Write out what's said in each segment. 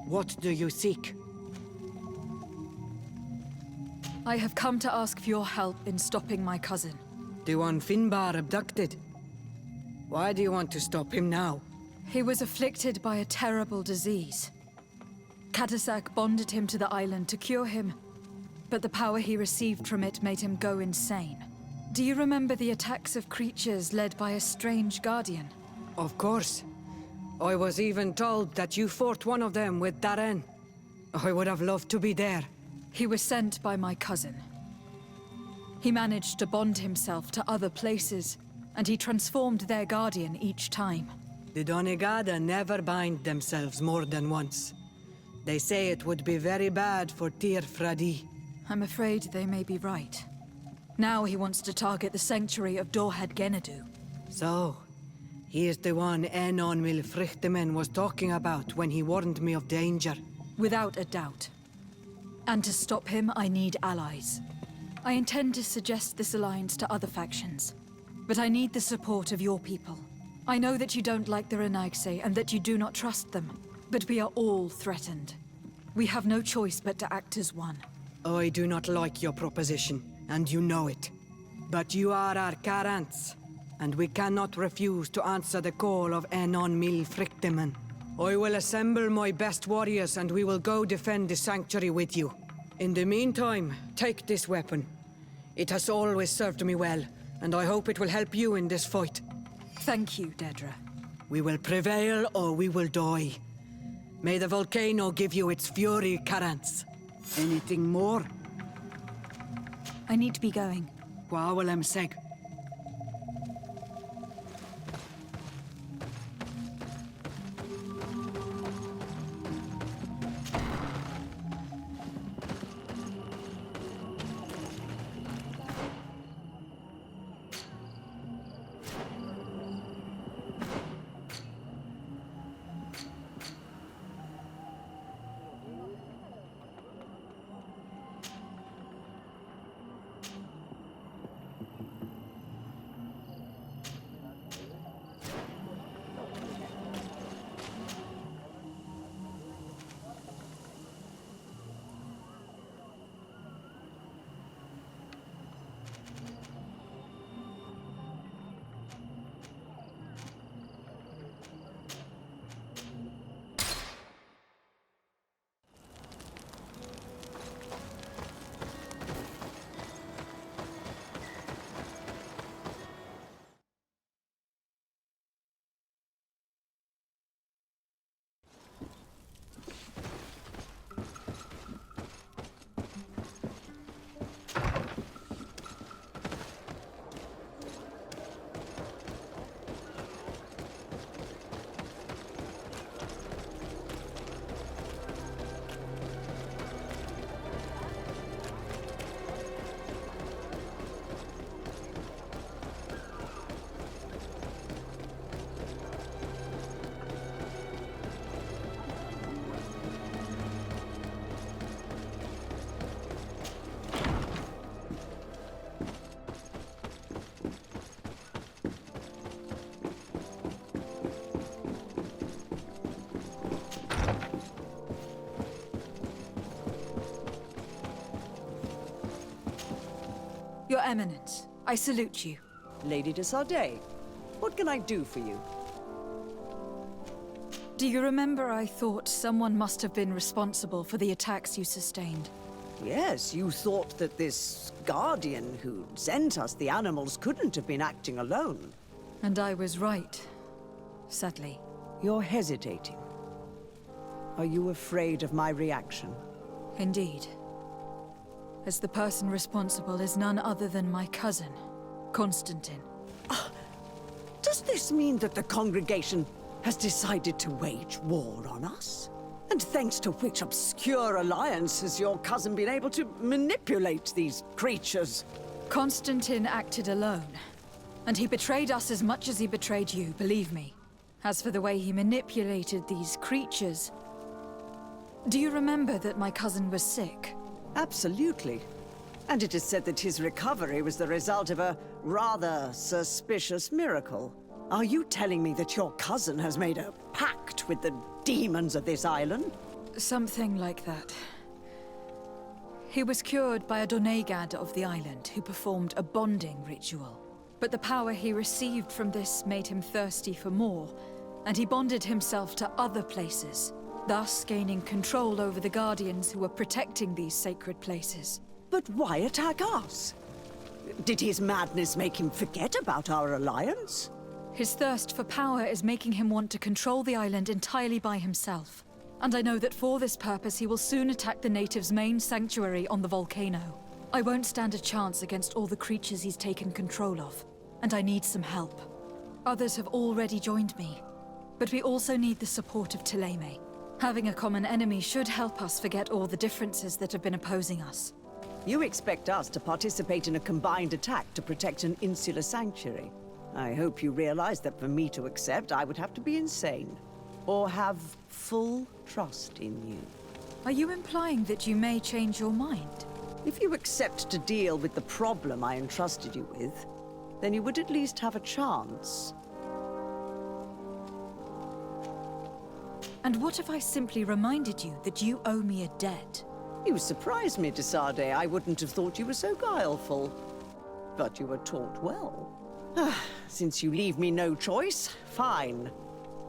What do you seek? I have come to ask for your help in stopping my cousin. The one Finbar abducted. Why do you want to stop him now? He was afflicted by a terrible disease. Katasak bonded him to the island to cure him, but the power he received from it made him go insane. Do you remember the attacks of creatures led by a strange guardian? Of course. I was even told that you fought one of them with Darren. I would have loved to be there. He was sent by my cousin. He managed to bond himself to other places, and he transformed their guardian each time. The Donegada never bind themselves more than once. They say it would be very bad for Tyr Fradi. I'm afraid they may be right. Now he wants to target the sanctuary of Dorhead Genadu. So, he is the one Enon Milfrichtemen was talking about when he warned me of danger. Without a doubt. And to stop him, I need allies. I intend to suggest this alliance to other factions, but I need the support of your people. I know that you don't like the Renaigse and that you do not trust them, but we are all threatened. We have no choice but to act as one. I do not like your proposition, and you know it. But you are our Karants, and we cannot refuse to answer the call of Enon Milfrichtemen. I will assemble my best warriors and we will go defend the sanctuary with you. In the meantime, take this weapon. It has always served me well, and I hope it will help you in this fight. Thank you, Dedra. We will prevail or we will die. May the volcano give you its fury, Karants. Anything more? I need to be going. Quawalem seg. Your Eminence, I salute you. Lady de Sardet, what can I do for you? Do you remember I thought someone must have been responsible for the attacks you sustained? Yes, you thought that this guardian who sent us the animals couldn't have been acting alone. And I was right, sadly. You're hesitating. Are you afraid of my reaction? Indeed. As the person responsible is none other than my cousin, Constantine. Does this mean that the congregation has decided to wage war on us? And thanks to which obscure alliance has your cousin been able to manipulate these creatures? Constantine acted alone, and he betrayed us as much as he betrayed you, believe me. As for the way he manipulated these creatures... Do you remember that my cousin was sick? Absolutely. And it is said that his recovery was the result of a rather suspicious miracle. Are you telling me that your cousin has made a pact with the demons of this island? Something like that. He was cured by a Donegad of the island who performed a bonding ritual. But the power he received from this made him thirsty for more, and he bonded himself to other places, thus gaining control over the Guardians who were protecting these sacred places. But why attack us? Did his madness make him forget about our alliance? His thirst for power is making him want to control the island entirely by himself. And I know that for this purpose he will soon attack the natives' main sanctuary on the volcano. I won't stand a chance against all the creatures he's taken control of, and I need some help. Others have already joined me, but we also need the support of Thélème. Having a common enemy should help us forget all the differences that have been opposing us. You expect us to participate in a combined attack to protect an insular sanctuary? I hope you realize that for me to accept, I would have to be insane. Or have full trust in you. Are you implying that you may change your mind? If you accept to deal with the problem I entrusted you with, then you would at least have a chance. And what if I simply reminded you that you owe me a debt? You surprised me, de Sardet. I wouldn't have thought you were so guileful. But you were taught well. Since you leave me no choice, fine.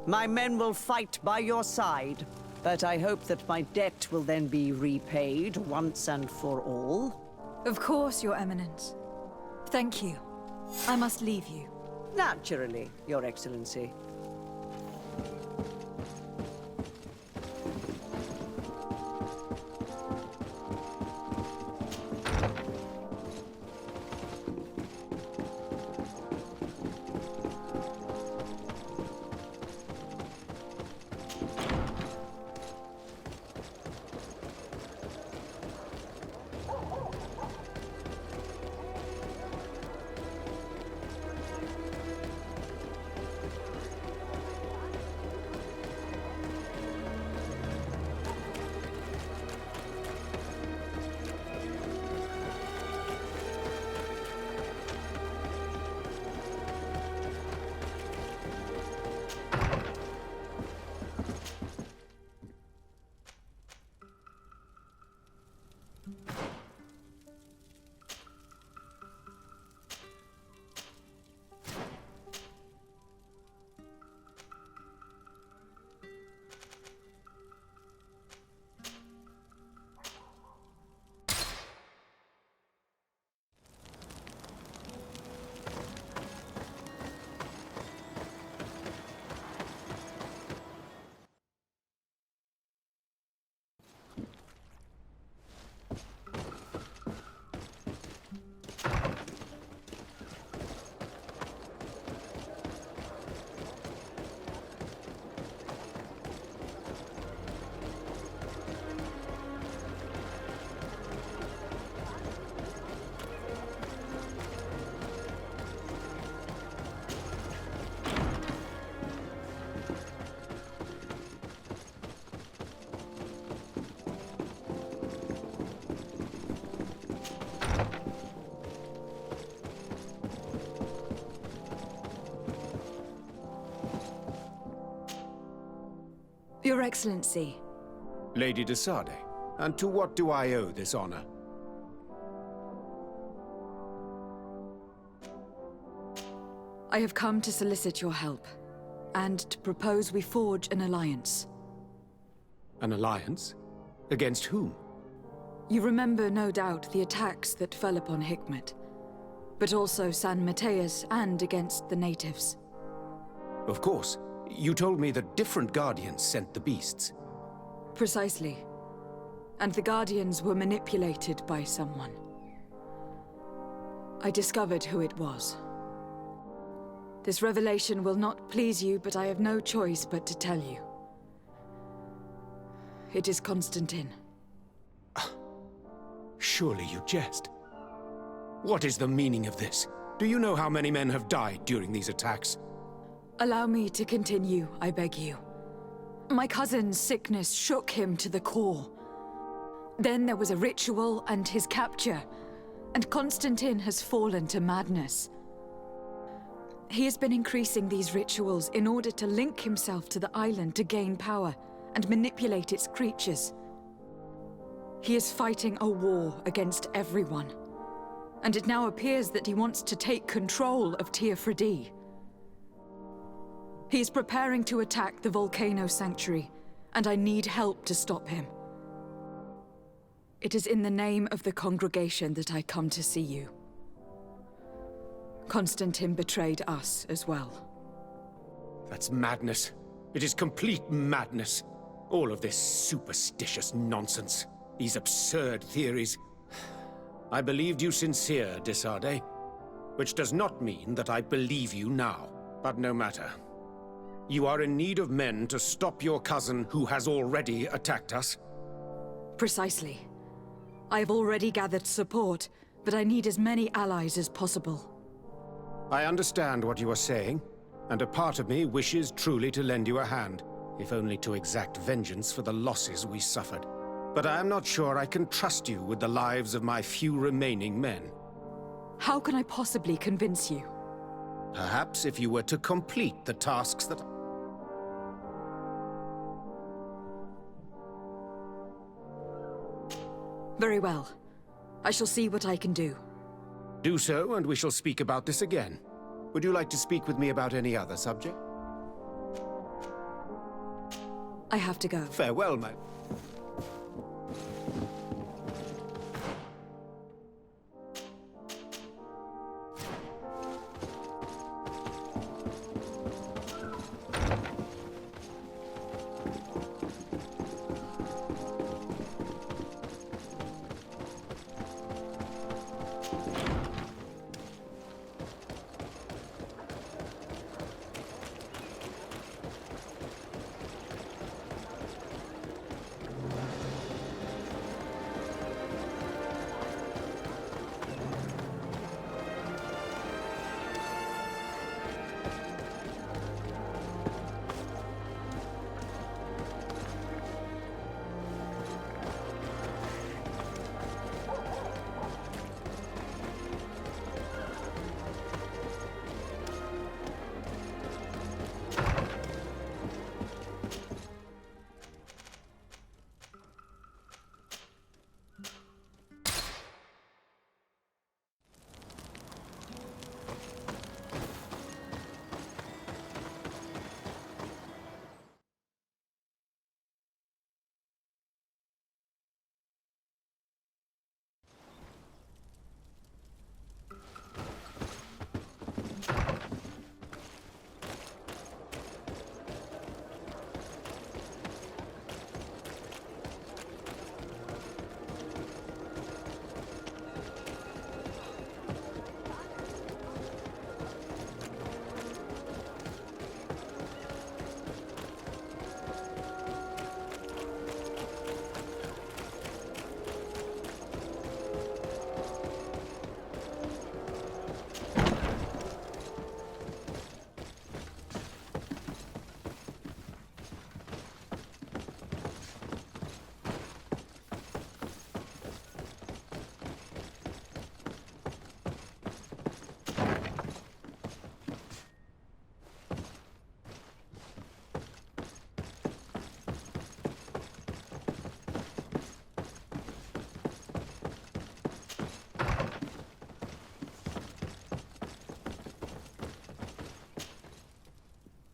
My men will fight by your side. But I hope that my debt will then be repaid once and for all. Of course, Your Eminence. Thank you. I must leave you. Naturally, Your Excellency. Your Excellency. Lady de Sardet, and to what do I owe this honor? I have come to solicit your help, and to propose we forge an alliance. An alliance? Against whom? You remember, no doubt, the attacks that fell upon Hikmet, but also San Mateus and against the natives. Of course. You told me that different Guardians sent the beasts. Precisely. And the Guardians were manipulated by someone. I discovered who it was. This revelation will not please you, but I have no choice but to tell you. It is Constantine. Surely you jest. What is the meaning of this? Do you know how many men have died during these attacks? Allow me to continue, I beg you. My cousin's sickness shook him to the core. Then there was a ritual and his capture, and Constantine has fallen to madness. He has been increasing these rituals in order to link himself to the island to gain power, and manipulate its creatures. He is fighting a war against everyone, and it now appears that he wants to take control of Teofredi. He is preparing to attack the Volcano Sanctuary, and I need help to stop him. It is in the name of the congregation that I come to see you. Constantine betrayed us as well. That's madness. It is complete madness. All of this superstitious nonsense. These absurd theories. I believed you sincere, Desarde. Which does not mean that I believe you now. But no matter. You are in need of men to stop your cousin who has already attacked us? Precisely. I have already gathered support, but I need as many allies as possible. I understand what you are saying, and a part of me wishes truly to lend you a hand, if only to exact vengeance for the losses we suffered. But I am not sure I can trust you with the lives of my few remaining men. How can I possibly convince you? Perhaps if you were to complete the tasks that... Very well. I shall see what I can do. Do so, and we shall speak about this again. Would you like to speak with me about any other subject? I have to go. Farewell, my...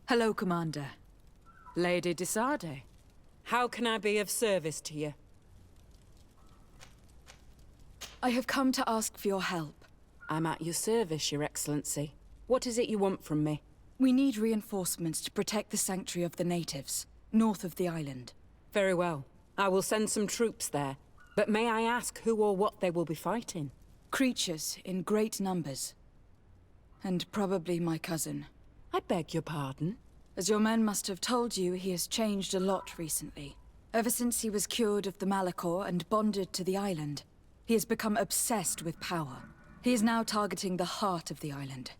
Hello, Commander. Lady Desarde, how can I be of service to you? I have come to ask for your help. I'm at your service, Your Excellency. What is it you want from me? We need reinforcements to protect the sanctuary of the natives, north of the island. Very well. I will send some troops there. But may I ask who or what they will be fighting? Creatures in great numbers. And probably my cousin. I beg your pardon? As your men must have told you, he has changed a lot recently. Ever since he was cured of the Malachor and bonded to the island, he has become obsessed with power. He is now targeting the heart of the island.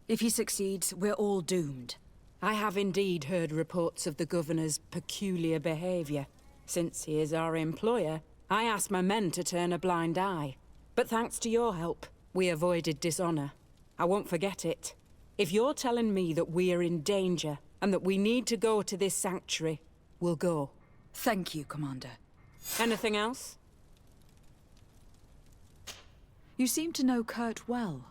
If he succeeds, we're all doomed. I have indeed heard reports of the Governor's peculiar behavior. Since he is our employer, I asked my men to turn a blind eye. But thanks to your help, we avoided dishonor. I won't forget it. If you're telling me that we are in danger, and that we need to go to this sanctuary, we'll go. Thank you, Commander. Anything else? You seem to know Kurt well.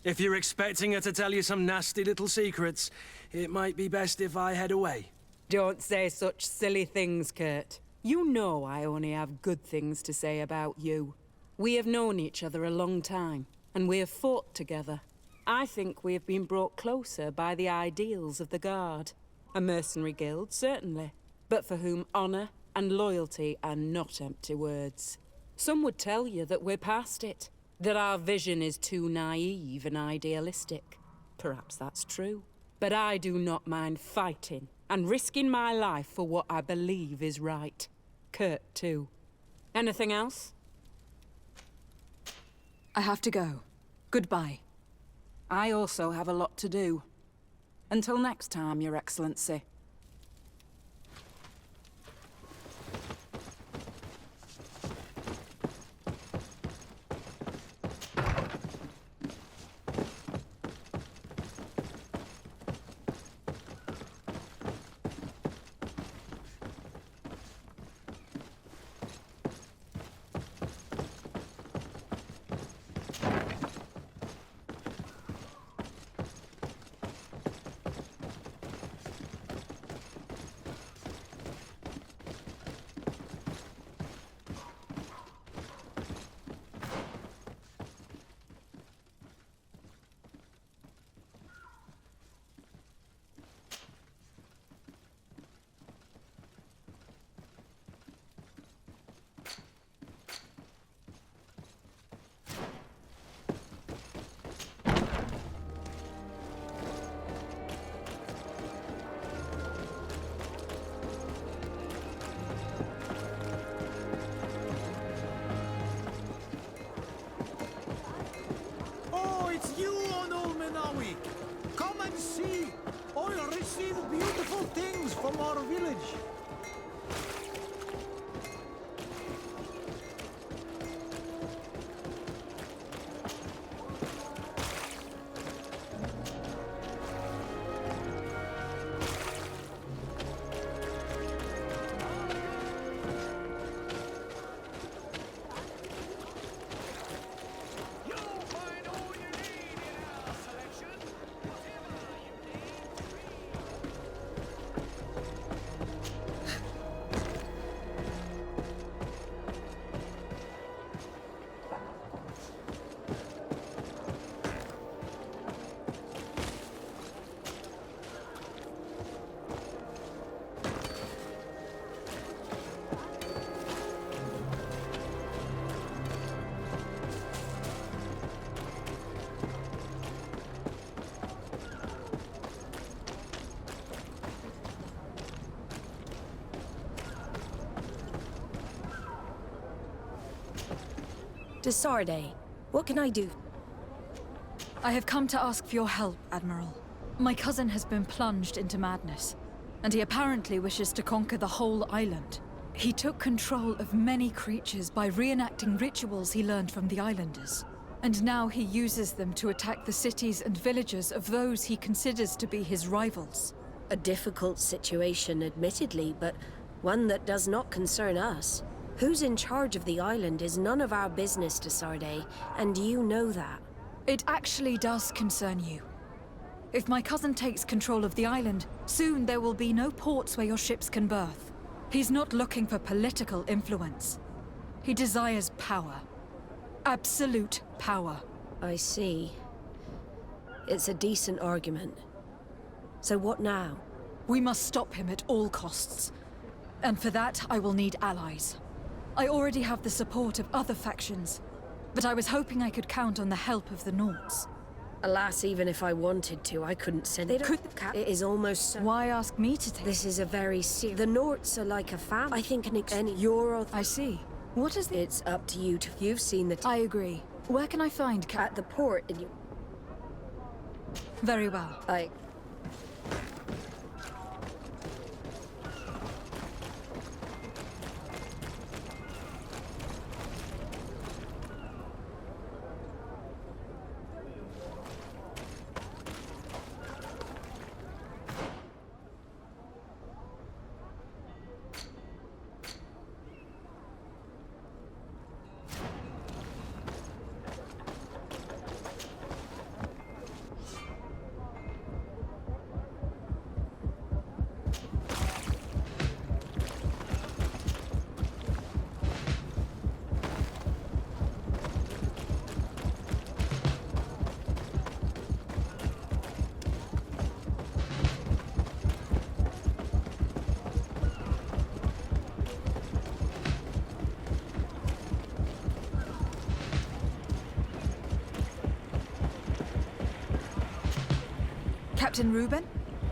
If you're expecting her to tell you some nasty little secrets, it might be best if I head away. Don't say such silly things, Kurt. You know I only have good things to say about you. We have known each other a long time, and we have fought together. I think we have been brought closer by the ideals of the Guard. A mercenary guild, certainly, but for whom honor and loyalty are not empty words. Some would tell you that we're past it, that our vision is too naive and idealistic. Perhaps that's true. But I do not mind fighting and risking my life for what I believe is right. Kurt, too. Anything else? I have to go. Goodbye. I also have a lot to do. Until next time, Your Excellency. It's you on old Naut-y. Come and see. I'll receive beautiful things from our village. Desarde, what can I do? I have come to ask for your help, Admiral. My cousin has been plunged into madness, and he apparently wishes to conquer the whole island. He took control of many creatures by reenacting rituals he learned from the islanders. And now he uses them to attack the cities and villages of those he considers to be his rivals. A difficult situation, admittedly, but one that does not concern us. Who's in charge of the island is none of our business, Desarde, and you know that. It actually does concern you. If my cousin takes control of the island, soon there will be no ports where your ships can berth. He's not looking for political influence. He desires power. Absolute power. I see. It's a decent argument. So what now? We must stop him at all costs. And for that, I will need allies. I already have the support of other factions, but I was hoping I could count on the help of the Nauts. Alas, even if I wanted to, I couldn't send it. It is almost so. Why ask me to take? This is a very serious. The Nauts are like a family. I think you're. I see. What is the? It's up to you to. You've seen the. I agree. Where can I find At the port, and you. Very well. Captain Reuben?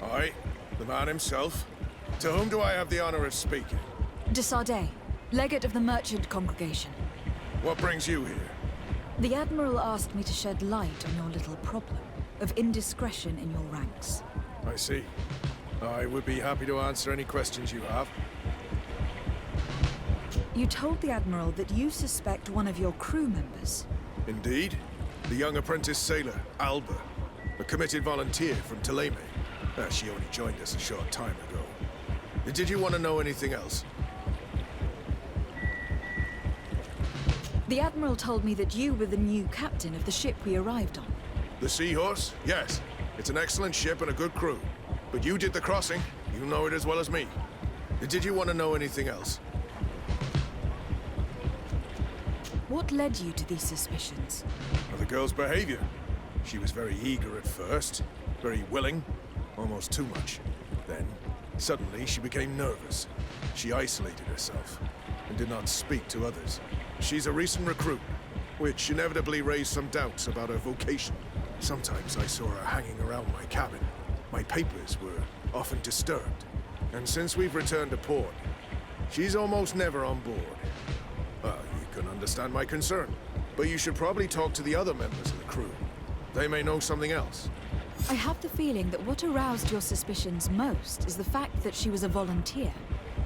Aye, the man himself. To whom do I have the honor of speaking? De Sardet, legate of the merchant congregation. What brings you here? The Admiral asked me to shed light on your little problem of indiscretion in your ranks. I see. I would be happy to answer any questions you have. You told the Admiral that you suspect one of your crew members. Indeed. The young apprentice sailor, Alba. A committed volunteer from Ptolemy. She only joined us a short time ago. Did you want to know anything else? The Admiral told me that you were the new captain of the ship we arrived on. The Seahorse? Yes. It's an excellent ship and a good crew. But you did the crossing. You know it as well as me. Did you want to know anything else? What led you to these suspicions? Of the girl's behavior. She was very eager at first, very willing, almost too much. Then, suddenly, she became nervous. She isolated herself and did not speak to others. She's a recent recruit, which inevitably raised some doubts about her vocation. Sometimes I saw her hanging around my cabin. My papers were often disturbed. And since we've returned to port, she's almost never on board. You can understand my concern, but you should probably talk to the other members of the crew. They may know something else. I have the feeling that what aroused your suspicions most is the fact that she was a volunteer.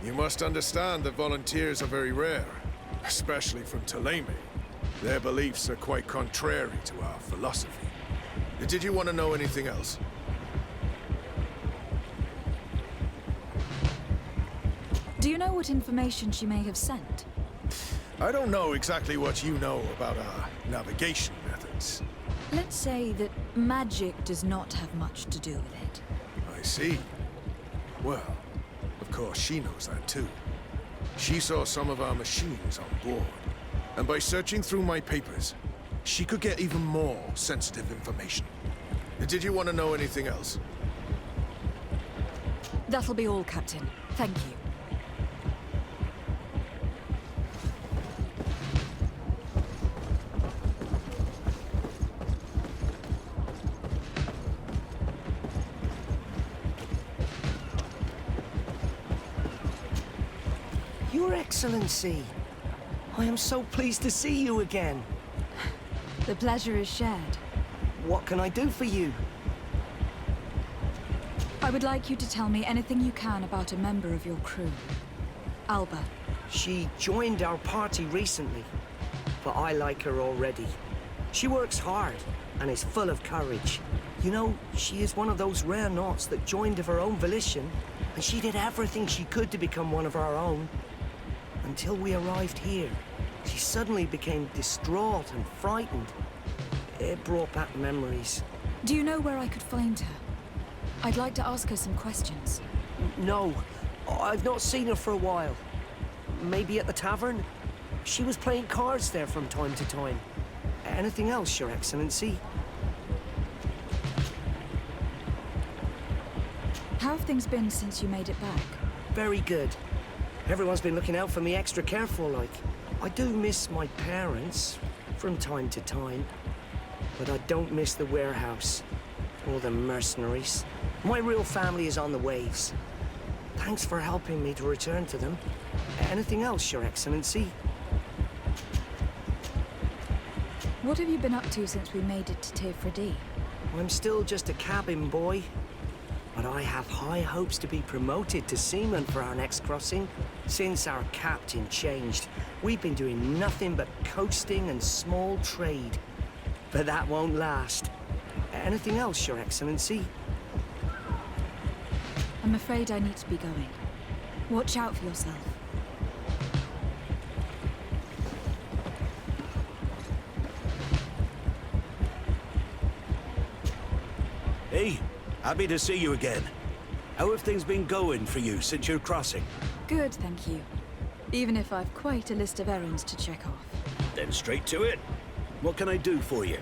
You must understand that volunteers are very rare, especially from Ptolemy. Their beliefs are quite contrary to our philosophy. Did you want to know anything else? Do you know what information she may have sent? I don't know exactly what you know about our navigation methods. Let's say that magic does not have much to do with it. I see. Well, of course she knows that too. She saw some of our machines on board. And by searching through my papers, she could get even more sensitive information. Did you want to know anything else? That'll be all, Captain. Thank you. Your Excellency, I am so pleased to see you again. The pleasure is shared. What can I do for you? I would like you to tell me anything you can about a member of your crew. Alba. She joined our party recently, but I like her already. She works hard and is full of courage. You know, she is one of those rare Nauts that joined of her own volition, and she did everything she could to become one of our own. Until we arrived here, she suddenly became distraught and frightened. It brought back memories. Do you know where I could find her? I'd like to ask her some questions. No, I've not seen her for a while. Maybe at the tavern? She was playing cards there from time to time. Anything else, Your Excellency? How have things been since you made it back? Very good. Everyone's been looking out for me extra careful, like. I do miss my parents, from time to time. But I don't miss the warehouse, or the mercenaries. My real family is on the waves. Thanks for helping me to return to them. Anything else, Your Excellency? What have you been up to since we made it to Tifredi? I'm still just a cabin boy. But I have high hopes to be promoted to seaman for our next crossing. Since our captain changed, we've been doing nothing but coasting and small trade. But that won't last. Anything else, Your Excellency? I'm afraid I need to be going. Watch out for yourself. Hey, happy to see you again. How have things been going for you since your crossing? Good, thank you. Even if I've quite a list of errands to check off. Then straight to it. What can I do for you?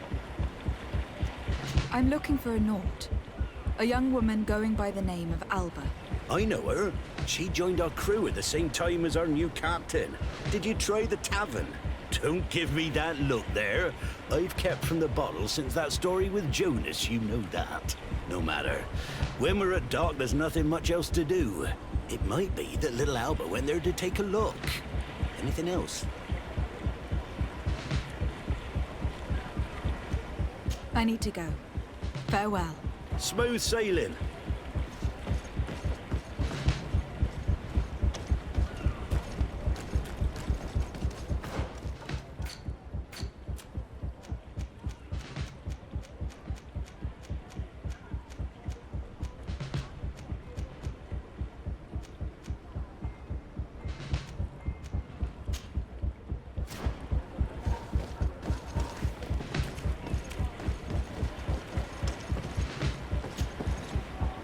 I'm looking for a Naut. A young woman going by the name of Alba. I know her. She joined our crew at the same time as our new captain. Did you try the tavern? Don't give me that look there. I've kept from the bottle since that story with Jonas, you know that. No matter. When we're at dock, there's nothing much else to do. It might be that little Alba went there to take a look. Anything else? I need to go. Farewell. Smooth sailing.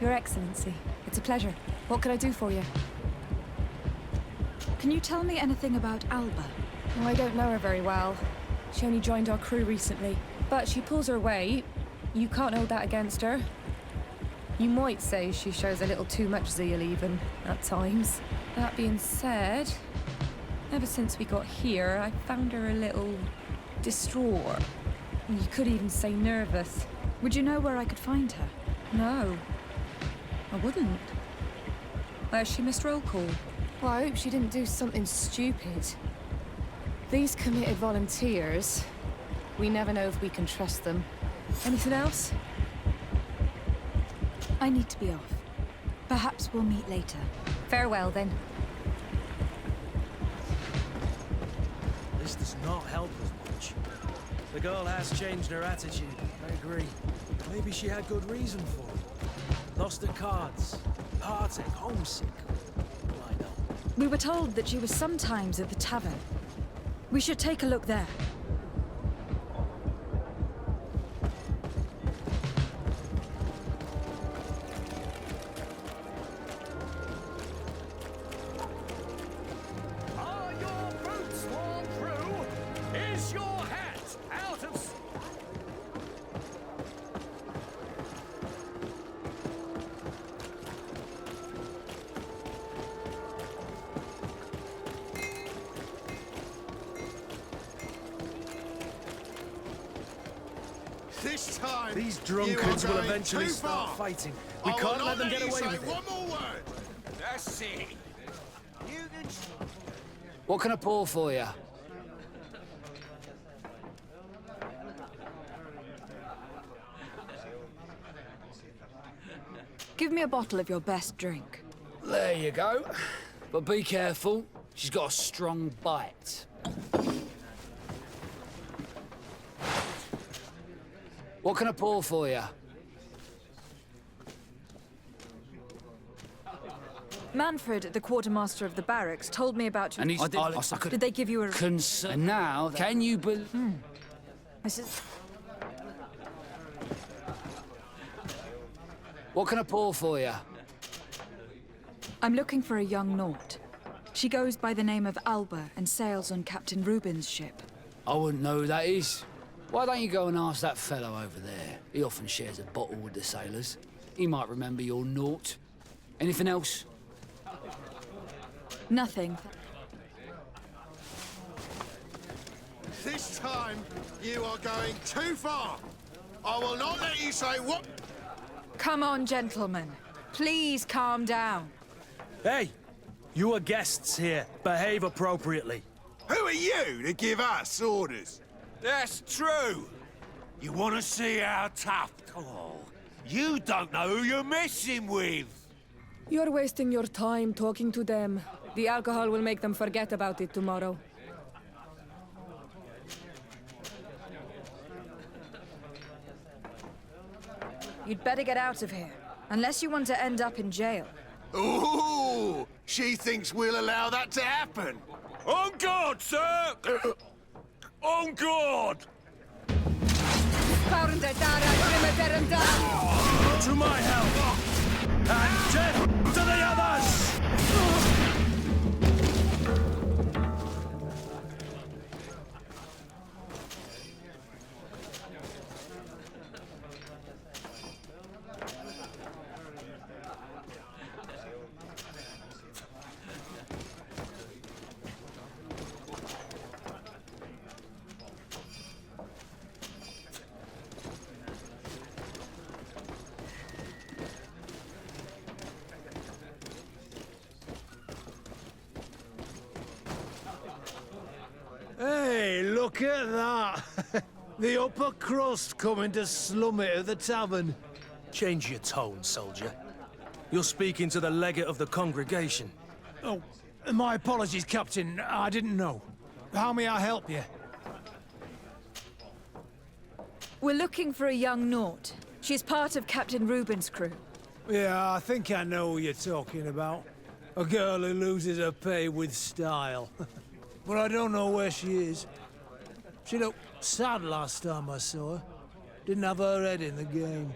Your Excellency, it's a pleasure. What can I do for you? Can you tell me anything about Alba? Oh, I don't know her very well. She only joined our crew recently. But she pulls her weight. You can't hold that against her. You might say she shows a little too much zeal even, at times. That being said, ever since we got here, I found her a little distraught. You could even say nervous. Would you know where I could find her? No. I wouldn't. Where's she missed roll call? Well, I hope she didn't do something stupid. These committed volunteers, we never know if we can trust them. Anything else? I need to be off. Perhaps we'll meet later. Farewell, then. This does not help us much. The girl has changed her attitude, I agree. Maybe she had good reason for it. Lost her cards, heartache, homesick. Why not? We were told that she was sometimes at the tavern. We should take a look there. Are your boots worn through? Is your hat out of... This time, These drunkards will eventually too start far. fighting. I We will can't not let them get you away say with it. one more word. That's it. What can I pour for you? Give me a bottle of your best drink. There you go. But be careful. She's got a strong bite. What can I pour for you? Manfred, the quartermaster of the barracks, told me about you. And he's... Did they give you a... And now, can you believe... Mrs. What can I pour for you? I'm looking for a young Naut. She goes by the name of Alba and sails on Captain Rubin's ship. I wouldn't know who that is. Why don't you go and ask that fellow over there? He often shares a bottle with the sailors. He might remember your Naut. Anything else? Nothing. This time, you are going too far. I will not let you say what... Come on, gentlemen. Please calm down. Hey, you are guests here. Behave appropriately. Who are you to give us orders? That's true. You want to see how tough... Oh, you don't know who you're messing with. You're wasting your time talking to them. The alcohol will make them forget about it tomorrow. You'd better get out of here. Unless you want to end up in jail. Ooh, she thinks we'll allow that to happen. On guard, sir! On guard! To my help! And death to the others! Look at that! The upper crust coming to slum it at the tavern. Change your tone, soldier. You're speaking to the legate of the congregation. Oh, my apologies, Captain. I didn't know. How may I help you? We're looking for a young Naut. She's part of Captain Reuben's crew. Yeah, I think I know who you're talking about. A girl who loses her pay with style. But I don't know where she is. She looked sad last time I saw her. Didn't have her head in the game.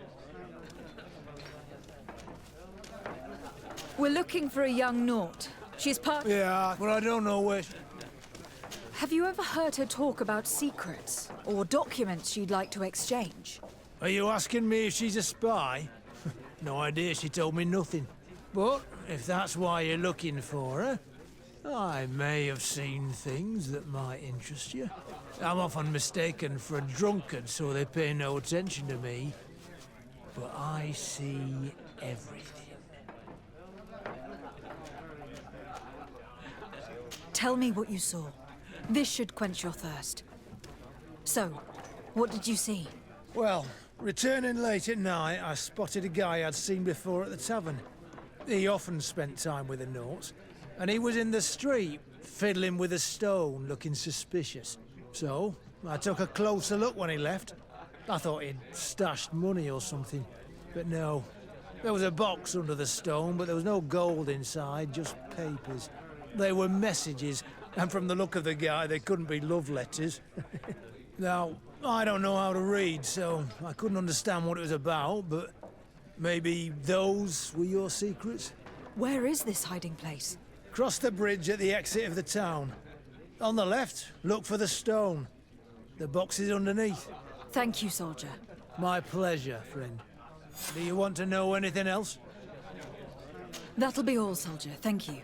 We're looking for a young Naut. She's part... Yeah, but I don't know where she... Have you ever heard her talk about secrets or documents she'd like to exchange? Are you asking me if she's a spy? No idea, she told me nothing. But if that's why you're looking for her, I may have seen things that might interest you. I'm often mistaken for a drunkard, so they pay no attention to me. But I see everything. Tell me what you saw. This should quench your thirst. So, what did you see? Well, returning late at night, I spotted a guy I'd seen before at the tavern. He often spent time with the Nauts, and he was in the street, fiddling with a stone, looking suspicious. So, I took a closer look when he left. I thought he'd stashed money or something, but no. There was a box under the stone, but there was no gold inside, just papers. They were messages, and from the look of the guy, they couldn't be love letters. Now, I don't know how to read, so I couldn't understand what it was about, but maybe those were your secrets? Where is this hiding place? Cross the bridge at the exit of the town. On the left, look for the stone. The box is underneath. Thank you, soldier. My pleasure, friend. Do you want to know anything else? That'll be all, soldier. Thank you.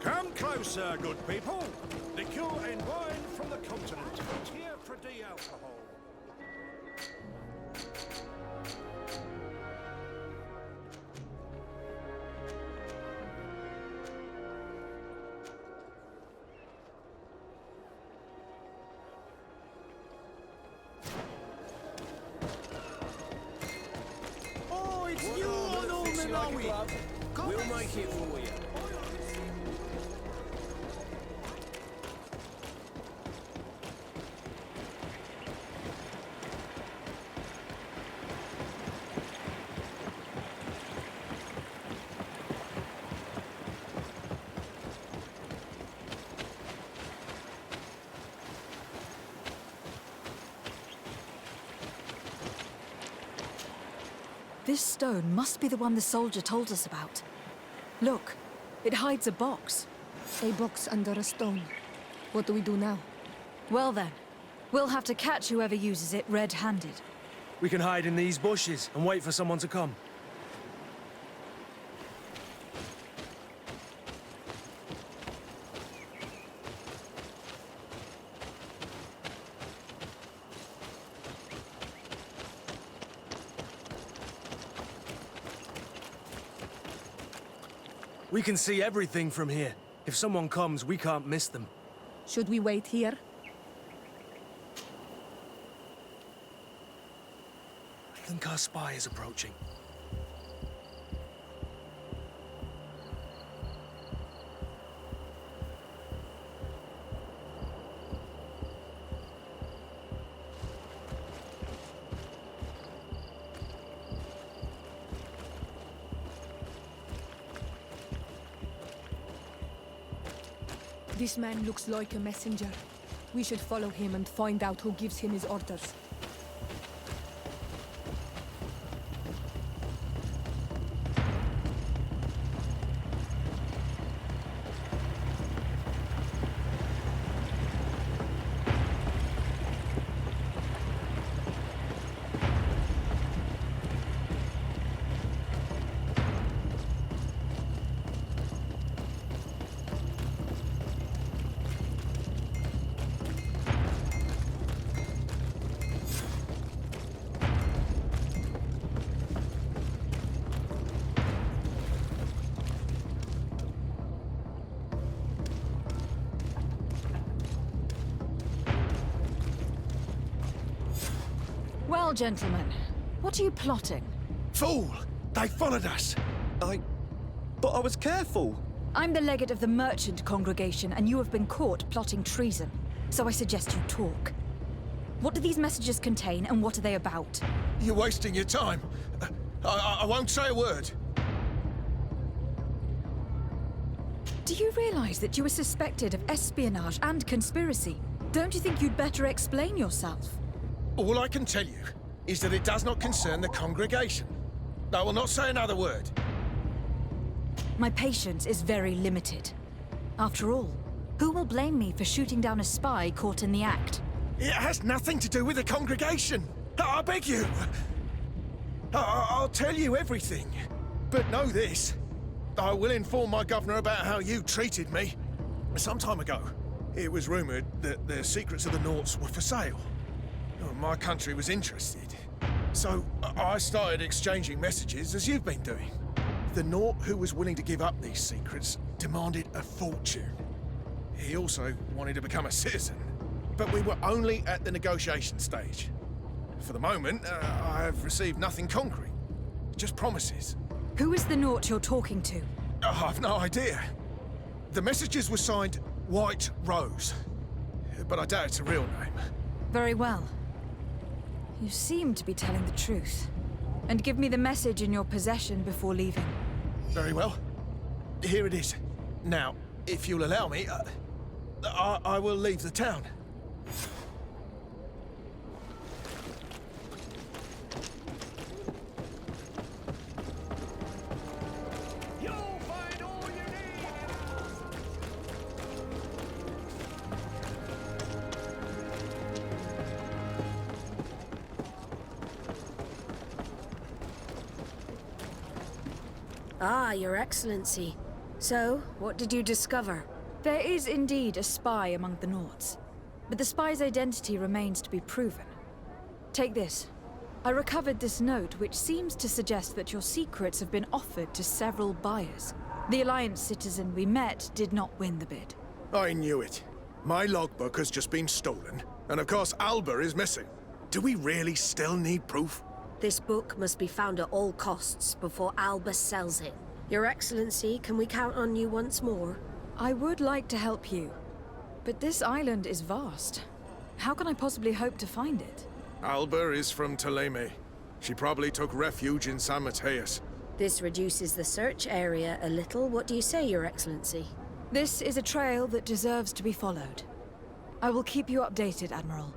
Come closer, good people. Liqueur and wine from the continent. Tier for the alcohol. Oh, it's you on all Naut-y. We'll make it for you. This stone must be the one the soldier told us about. Look, it hides a box. A box under a stone. What do we do now? Well then, we'll have to catch whoever uses it red-handed. We can hide in these bushes and wait for someone to come. We can see everything from here. If someone comes, we can't miss them. Should we wait here? I think our spy is approaching. This man looks like a messenger. We should follow him and find out who gives him his orders. Well, gentlemen, what are you plotting? Fool! They followed us! But I was careful! I'm the legate of the merchant congregation, and you have been caught plotting treason. So I suggest you talk. What do these messages contain, and what are they about? You're wasting your time. I won't say a word. Do you realize that you are suspected of espionage and conspiracy? Don't you think you'd better explain yourself? All I can tell you is that it does not concern the congregation. I will not say another word. My patience is very limited. After all, who will blame me for shooting down a spy caught in the act? It has nothing to do with the congregation. I beg you. I'll tell you everything. But know this. I will inform my governor about how you treated me. Some time ago, it was rumored that the secrets of the Nauts were for sale. My country was interested. So I started exchanging messages as you've been doing. The Naut who was willing to give up these secrets demanded a fortune. He also wanted to become a citizen. But we were only at the negotiation stage. For the moment, I have received nothing concrete. Just promises. Who is the Naut you're talking to? I've no idea. The messages were signed White Rose. But I doubt it's a real name. Very well. You seem to be telling the truth. And give me the message in your possession before leaving. Very well. Here it is. Now, if you'll allow me, I will leave the town. Ah, Your Excellency. So, what did you discover? There is indeed a spy among the Nauts, but the spy's identity remains to be proven. Take this. I recovered this note which seems to suggest that your secrets have been offered to several buyers. The Alliance citizen we met did not win the bid. I knew it. My logbook has just been stolen, and of course Alba is missing. Do we really still need proof? This book must be found at all costs before Alba sells it. Your Excellency, can we count on you once more? I would like to help you, but this island is vast. How can I possibly hope to find it? Alba is from Teleme. She probably took refuge in San Mateus. This reduces the search area a little. What do you say, Your Excellency? This is a trail that deserves to be followed. I will keep you updated, Admiral.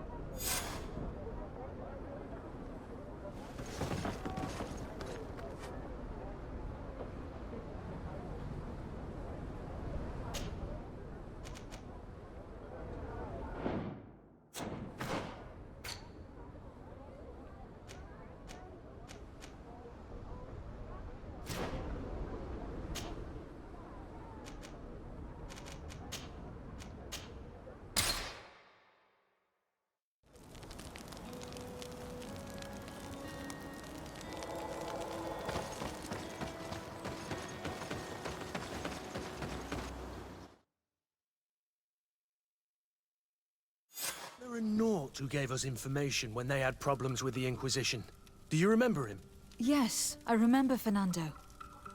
there a Naut who gave us information when they had problems with the Inquisition? Do you remember him? Yes, I remember Fernando.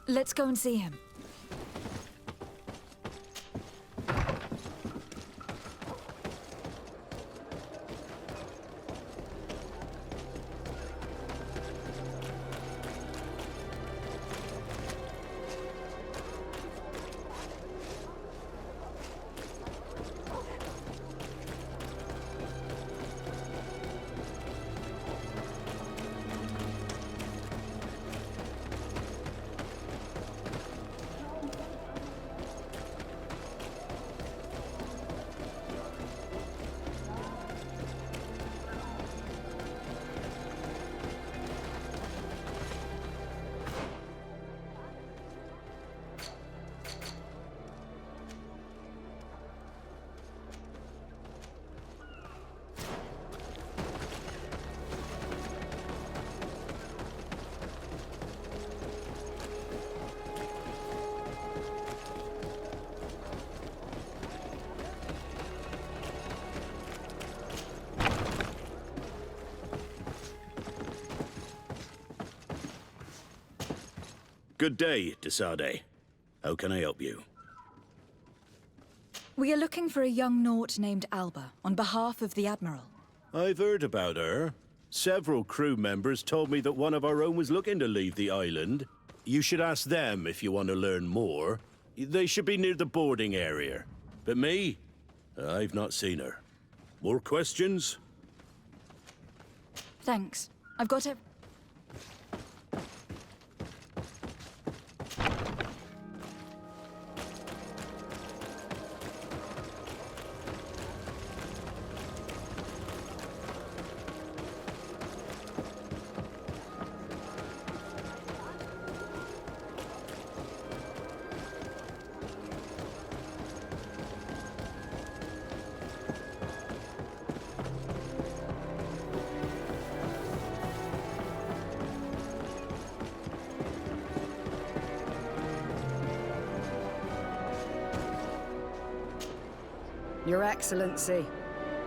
Let's go and see him. Good day, Desade. How can I help you? We are looking for a young Naut named Alba, on behalf of the Admiral. I've heard about her. Several crew members told me that one of our own was looking to leave the island. You should ask them if you want to learn more. They should be near the boarding area. But me? I've not seen her. More questions? Thanks. I've got it. Your Excellency,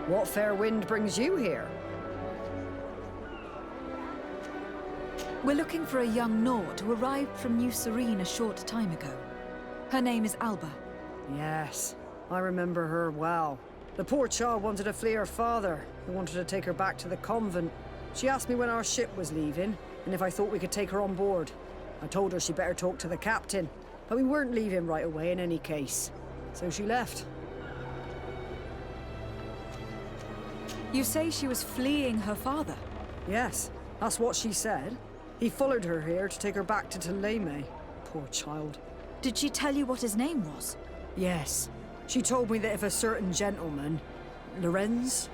what fair wind brings you here? We're looking for a young Naut who arrived from New Serene a short time ago. Her name is Alba. Yes, I remember her well. The poor child wanted to flee her father, who wanted to take her back to the convent. She asked me when our ship was leaving, and if I thought we could take her on board. I told her she'd better talk to the captain, but we weren't leaving right away in any case. So she left. You say she was fleeing her father? Yes, that's what she said. He followed her here to take her back to Toleme. Poor child. Did she tell you what his name was? Yes. She told me that if a certain gentleman, Lorenz?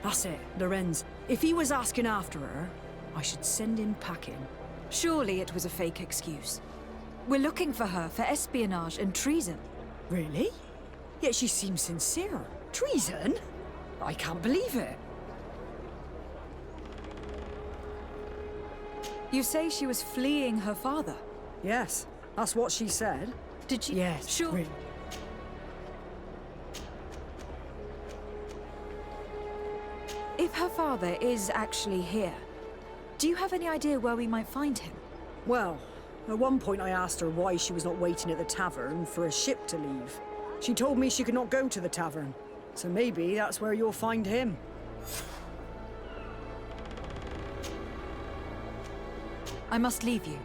That's it, Lorenz. If he was asking after her, I should send him packing. Surely it was a fake excuse. We're looking for her for espionage and treason. Really? Yet she seems sincere. Treason? I can't believe it. You say she was fleeing her father? Yes, that's what she said. Did she? Yes, sure. really. If her father is actually here, do you have any idea where we might find him? Well, at one point I asked her why she was not waiting at the tavern for a ship to leave. She told me she could not go to the tavern. So maybe that's where you'll find him. I must leave you.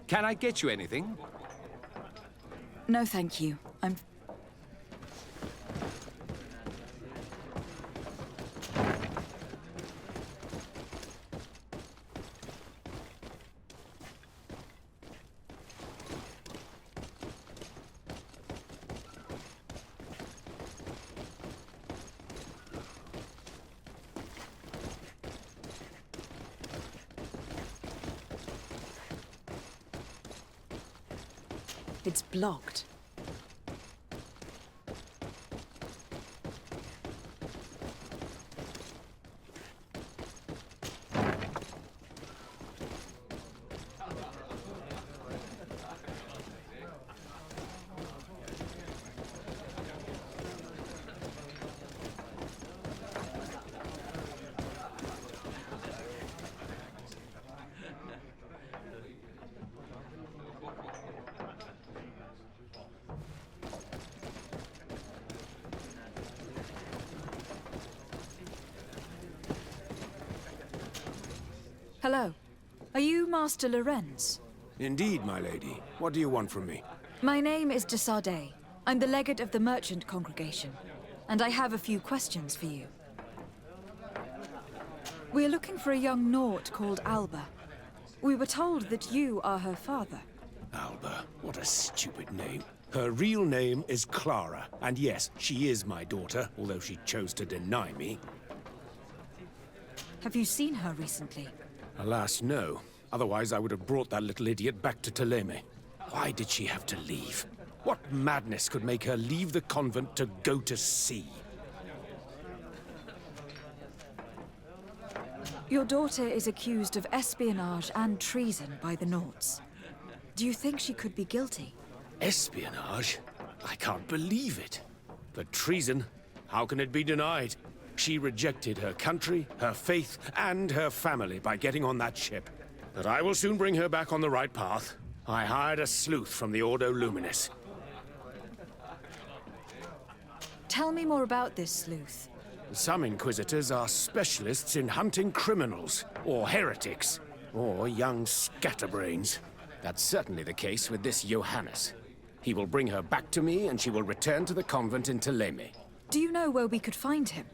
Can I get you anything? No, thank you. I'm... It's blocked. Hello. Are you Master Lorenz? Indeed, my lady. What do you want from me? My name is de Sardet. I'm the legate of the merchant congregation, and I have a few questions for you. We're looking for a young Naut called Alba. We were told that you are her father. Alba. What a stupid name. Her real name is Clara, and yes, she is my daughter, although she chose to deny me. Have you seen her recently? Alas, no. Otherwise, I would have brought that little idiot back to Teleme. Why did she have to leave? What madness could make her leave the convent to go to sea? Your daughter is accused of espionage and treason by the Nauts. Do you think she could be guilty? Espionage? I can't believe it. But treason? How can it be denied? She rejected her country, her faith, and her family by getting on that ship. But I will soon bring her back on the right path. I hired a sleuth from the Ordo Luminis. Tell me more about this sleuth. Some inquisitors are specialists in hunting criminals, or heretics, or young scatterbrains. That's certainly the case with this Johannes. He will bring her back to me, and she will return to the convent in Teleme. Do you know where we could find him?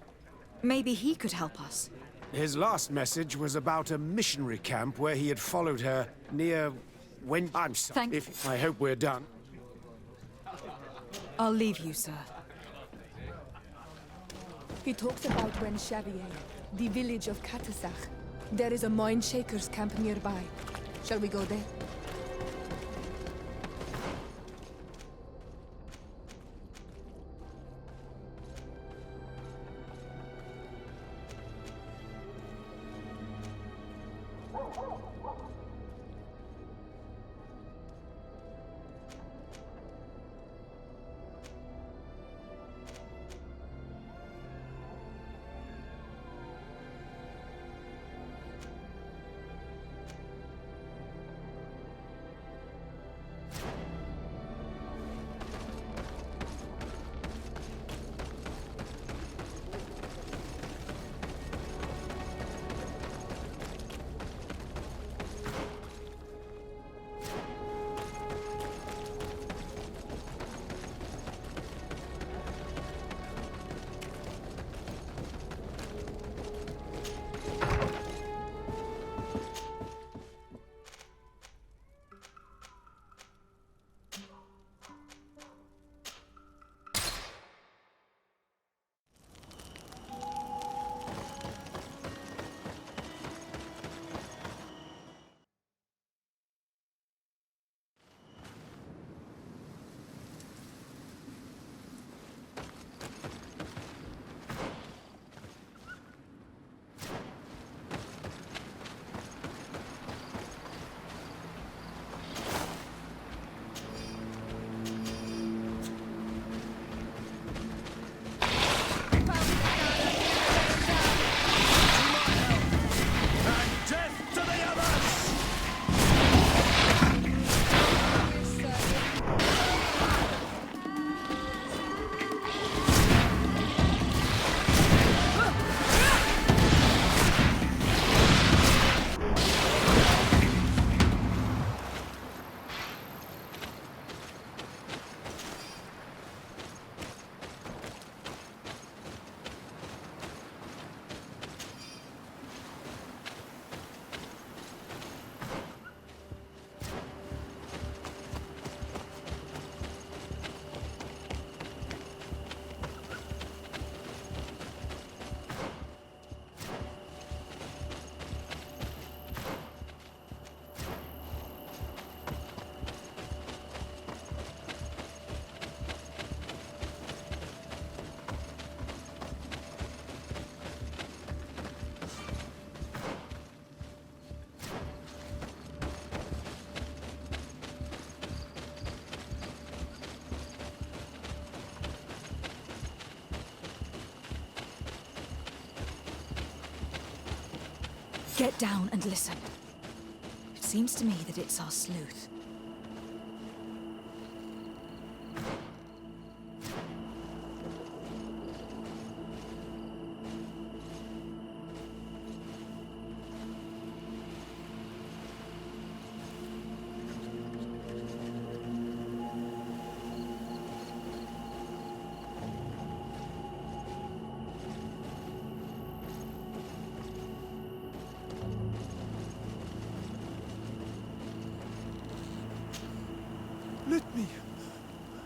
Maybe he could help us. His last message was about a missionary camp where he had followed her near... I'm sorry. I hope we're done. I'll leave you, sir. He talks about when Xavier, the village of Katasach. There is a mine shaker's camp nearby. Shall we go there? Get down and listen. It seems to me that it's our sleuth.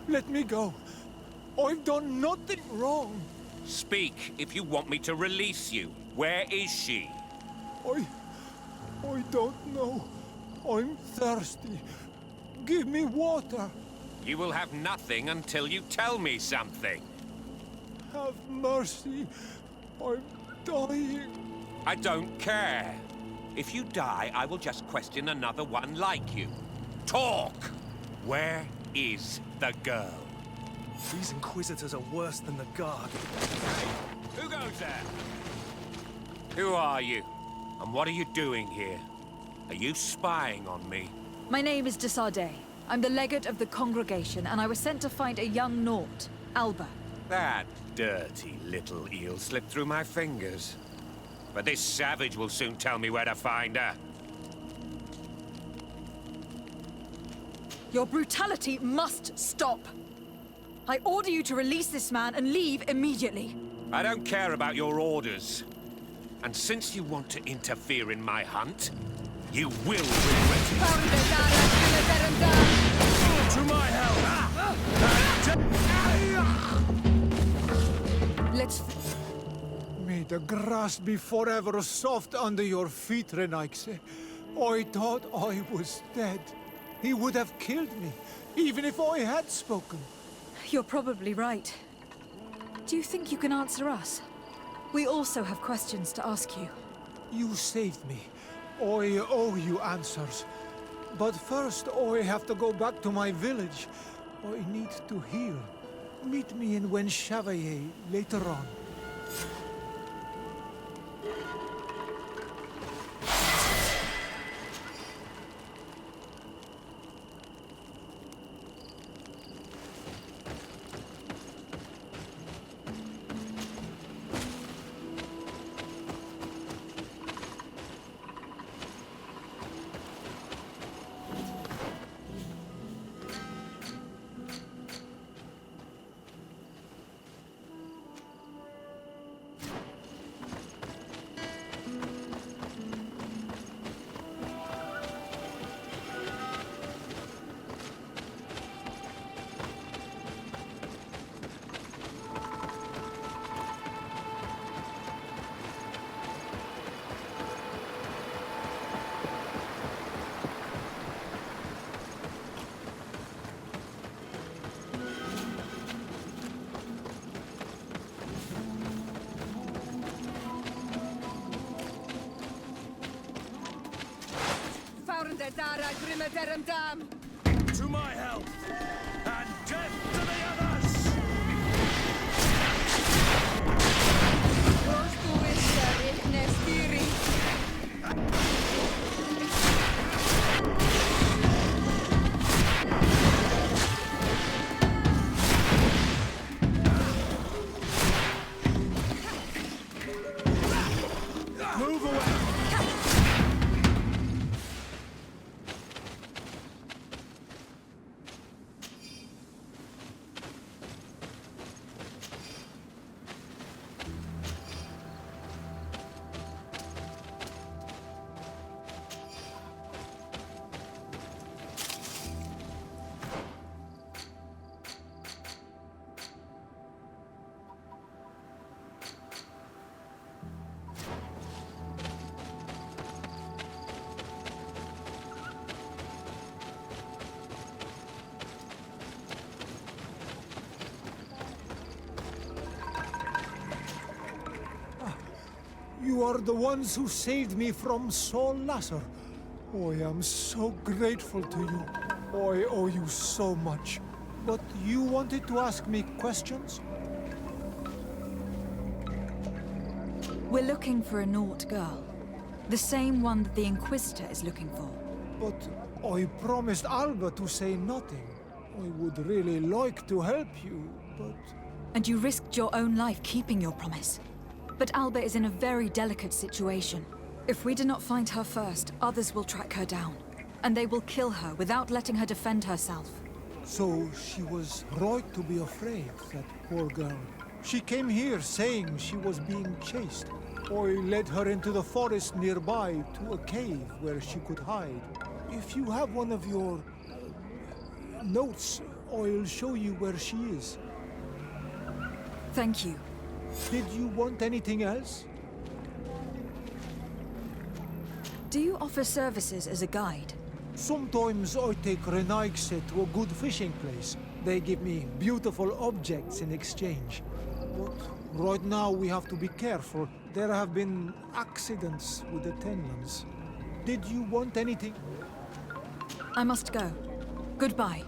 Let me go. I've done nothing wrong. Speak if you want me to release you. Where is she? I don't know. I'm thirsty. Give me water. You will have nothing until you tell me something. Have mercy. I'm dying. I don't care. If you die, I will just question another one like you. Talk! Where is the girl? These Inquisitors are worse than the Guard. Hey, who goes there? Who are you? And what are you doing here? Are you spying on me? My name is de Sardet. I'm the legate of the congregation, and I was sent to find a young Naut, Alba. That dirty little eel slipped through my fingers. But this savage will soon tell me where to find her. Your brutality must stop. I order you to release this man and leave immediately. I don't care about your orders. And since you want to interfere in my hunt, you will regret it. To my help! Let's... May the grass be forever soft under your feet, Renaikse. I thought I was dead. He would have killed me, even if I had spoken. You're probably right. Do you think you can answer us? We also have questions to ask you. You saved me. I owe you answers. But first, I have to go back to my village. I need to heal. Meet me in Wen Chevalier later on. To my help! And death to the others! Move away! You are the ones who saved me from Saul Lasser. I am so grateful to you. I owe you so much. But you wanted to ask me questions? We're looking for a Naut girl. The same one that the Inquisitor is looking for. But I promised Alba to say nothing. I would really like to help you, but... And you risked your own life keeping your promise. But Alba is in a very delicate situation. If we do not find her first, others will track her down. And they will kill her without letting her defend herself. So she was right to be afraid, that poor girl. She came here saying she was being chased. I led her into the forest nearby to a cave where she could hide. If you have one of your notes, I'll show you where she is. Thank you. Did you want anything else? Do you offer services as a guide? Sometimes I take Renaigse to a good fishing place. They give me beautiful objects in exchange. But right now we have to be careful. There have been accidents with the Tenlans. Did you want anything? I must go. Goodbye.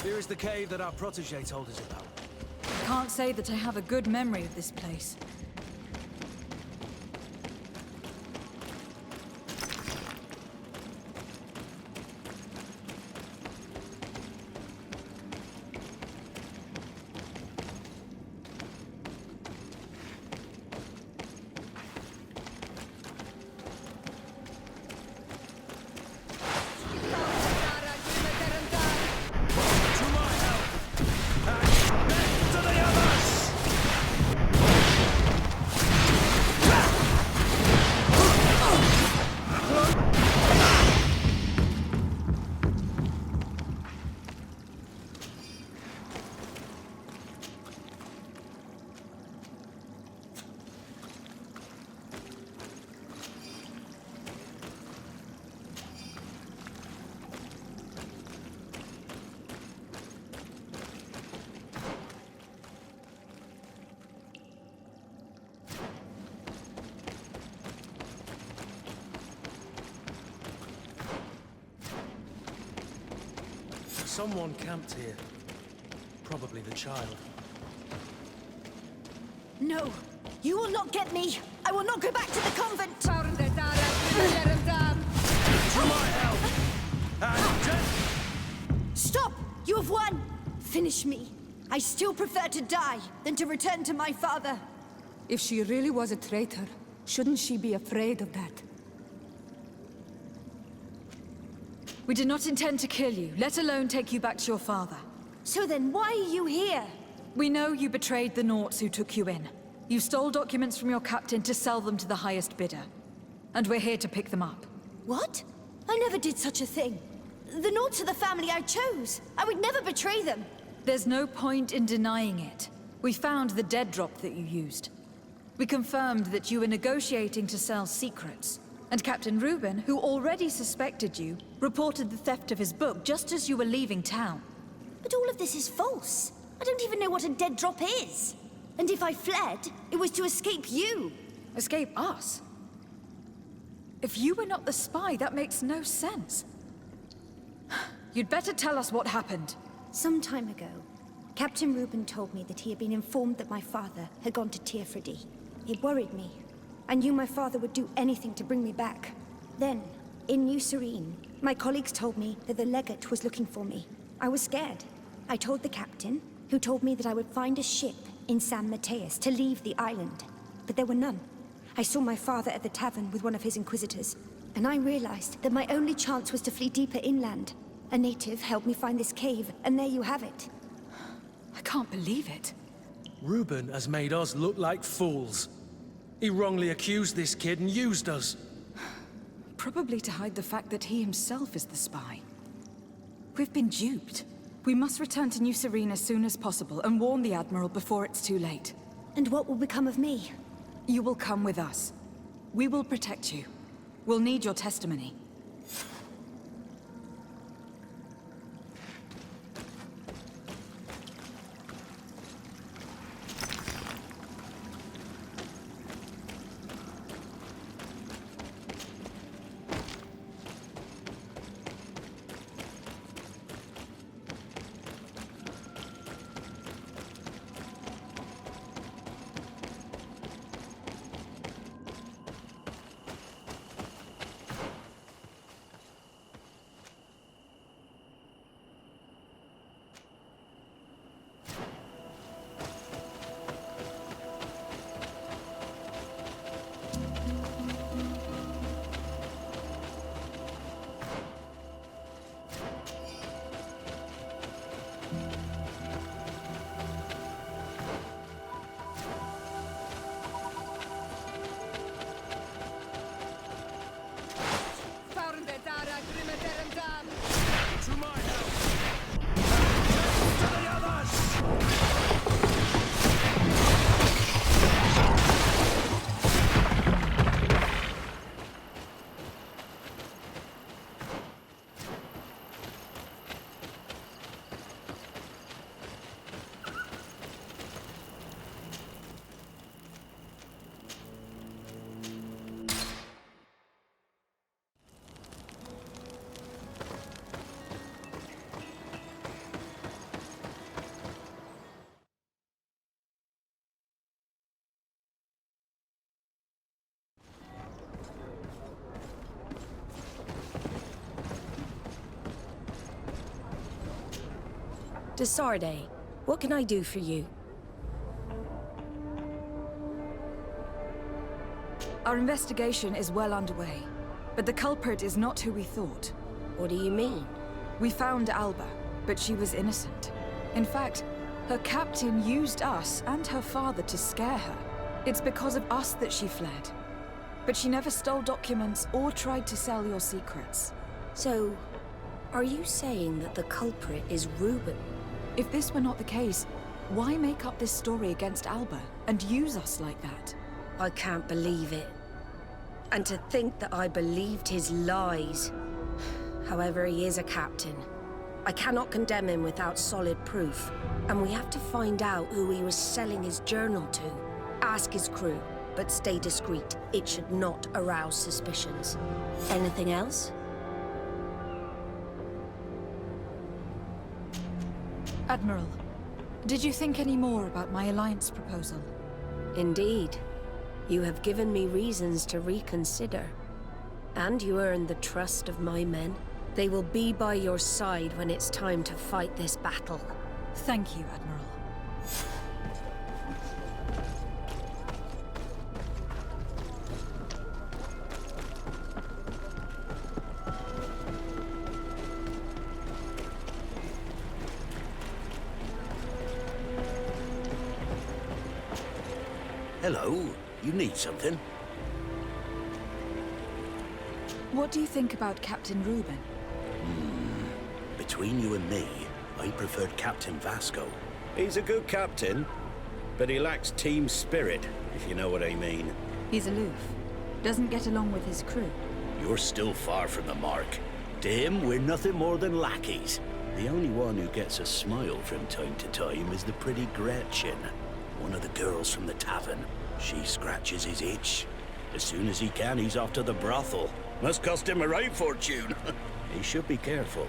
Here is the cave that our protege told us about. I can't say that I have a good memory of this place. Someone camped here. Probably the child. No! You will not get me! I will not go back to the convent! To my help! Stop! You have won! Finish me. I still prefer to die than to return to my father. If she really was a traitor, shouldn't she be afraid of that? We did not intend to kill you, let alone take you back to your father. So then why are you here? We know you betrayed the Nauts who took you in. You stole documents from your captain to sell them to the highest bidder. And we're here to pick them up. What? I never did such a thing. The Nauts are the family I chose. I would never betray them. There's no point in denying it. We found the dead drop that you used. We confirmed that you were negotiating to sell secrets. And Captain Reuben, who already suspected you, reported the theft of his book just as you were leaving town. But all of this is false. I don't even know what a dead drop is. And if I fled, it was to escape you. Escape us? If you were not the spy, that makes no sense. You'd better tell us what happened. Some time ago, Captain Reuben told me that he had been informed that my father had gone to Teerfredy. It worried me. I knew my father would do anything to bring me back. Then, in New Serene, my colleagues told me that the legate was looking for me. I was scared. I told the captain, who told me that I would find a ship in San Mateus to leave the island. But there were none. I saw my father at the tavern with one of his inquisitors, and I realized that my only chance was to flee deeper inland. A native helped me find this cave, and there you have it. I can't believe it. Reuben has made us look like fools. He wrongly accused this kid and used us. Probably to hide the fact that he himself is the spy. We've been duped. We must return to New Serene as soon as possible and warn the Admiral before it's too late. And what will become of me? You will come with us. We will protect you. We'll need your testimony. Desarde, what can I do for you? Our investigation is well underway, but the culprit is not who we thought. What do you mean? We found Alba, but she was innocent. In fact, her captain used us and her father to scare her. It's because of us that she fled. But she never stole documents or tried to sell your secrets. So, are you saying that the culprit is Reuben? If this were not the case, why make up this story against Alba and use us like that? I can't believe it. And to think that I believed his lies. However, he is a captain. I cannot condemn him without solid proof. And we have to find out who he was selling his journal to. Ask his crew, but stay discreet. It should not arouse suspicions. Anything else? Admiral, did you think any more about my alliance proposal? Indeed. You have given me reasons to reconsider. And you earned the trust of my men. They will be by your side when it's time to fight this battle. Thank you, Admiral. Hello. You need something? What do you think about Captain Reuben? Between you and me, I preferred Captain Vasco. He's a good captain, but he lacks team spirit, if you know what I mean. He's aloof. Doesn't get along with his crew. You're still far from the mark. To him, we're nothing more than lackeys. The only one who gets a smile from time to time is the pretty Gretchen, one of the girls from the tavern. She scratches his itch. As soon as he can, he's off to the brothel. Must cost him a right fortune. He should be careful.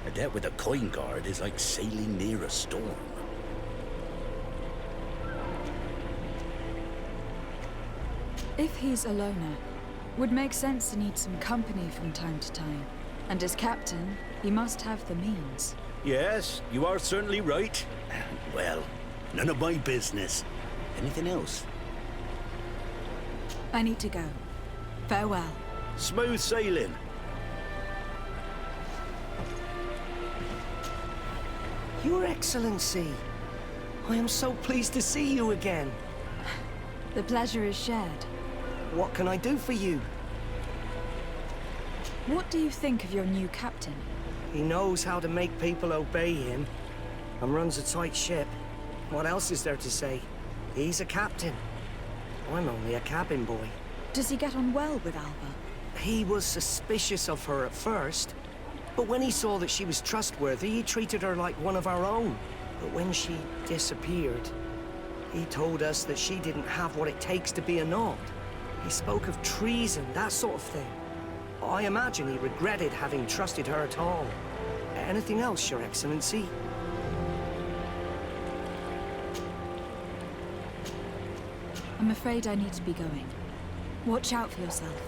A debt with a coin guard is like sailing near a storm. If he's a loner, would make sense to need some company from time to time. And as captain, he must have the means. Yes, you are certainly right. Well, none of my business. Anything else? I need to go. Farewell. Smooth sailing. Your Excellency, I am so pleased to see you again. The pleasure is shared. What can I do for you? What do you think of your new captain? He knows how to make people obey him, and runs a tight ship. What else is there to say? He's a captain. I'm only a cabin boy. Does he get on well with Alba? He was suspicious of her at first, but when he saw that she was trustworthy, he treated her like one of our own. But when she disappeared, he told us that she didn't have what it takes to be a Naut. He spoke of treason, that sort of thing. I imagine he regretted having trusted her at all. Anything else, Your Excellency? I'm afraid I need to be going. Watch out for yourself.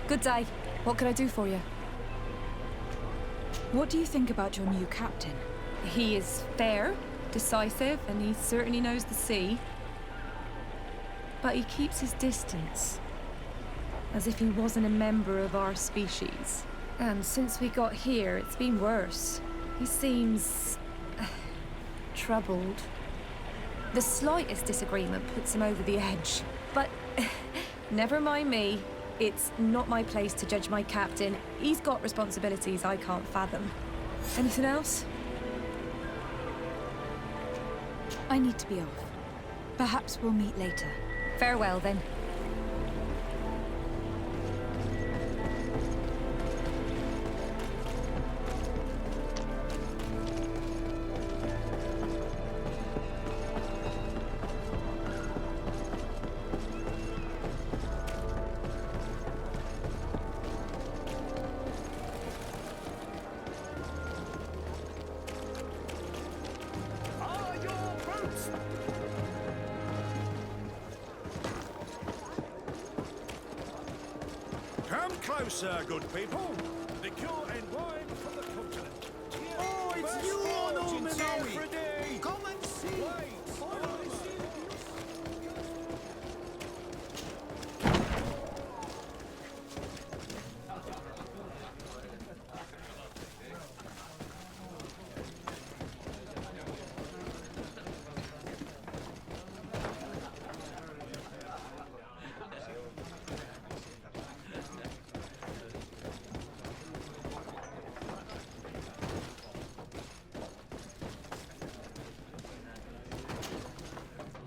Good day. What can I do for you? What do you think about your new captain? He is fair, decisive, and he certainly knows the sea. But he keeps his distance. As if he wasn't a member of our species. And since we got here, it's been worse. He seems... troubled. The slightest disagreement puts him over the edge. But never mind me. It's not my place to judge my captain. He's got responsibilities I can't fathom. Anything else? I need to be off. Perhaps we'll meet later. Farewell, then. Come closer, good people. Liqueur and wine from the continent. Oh, it's you, Norman Naut-y. Come and see.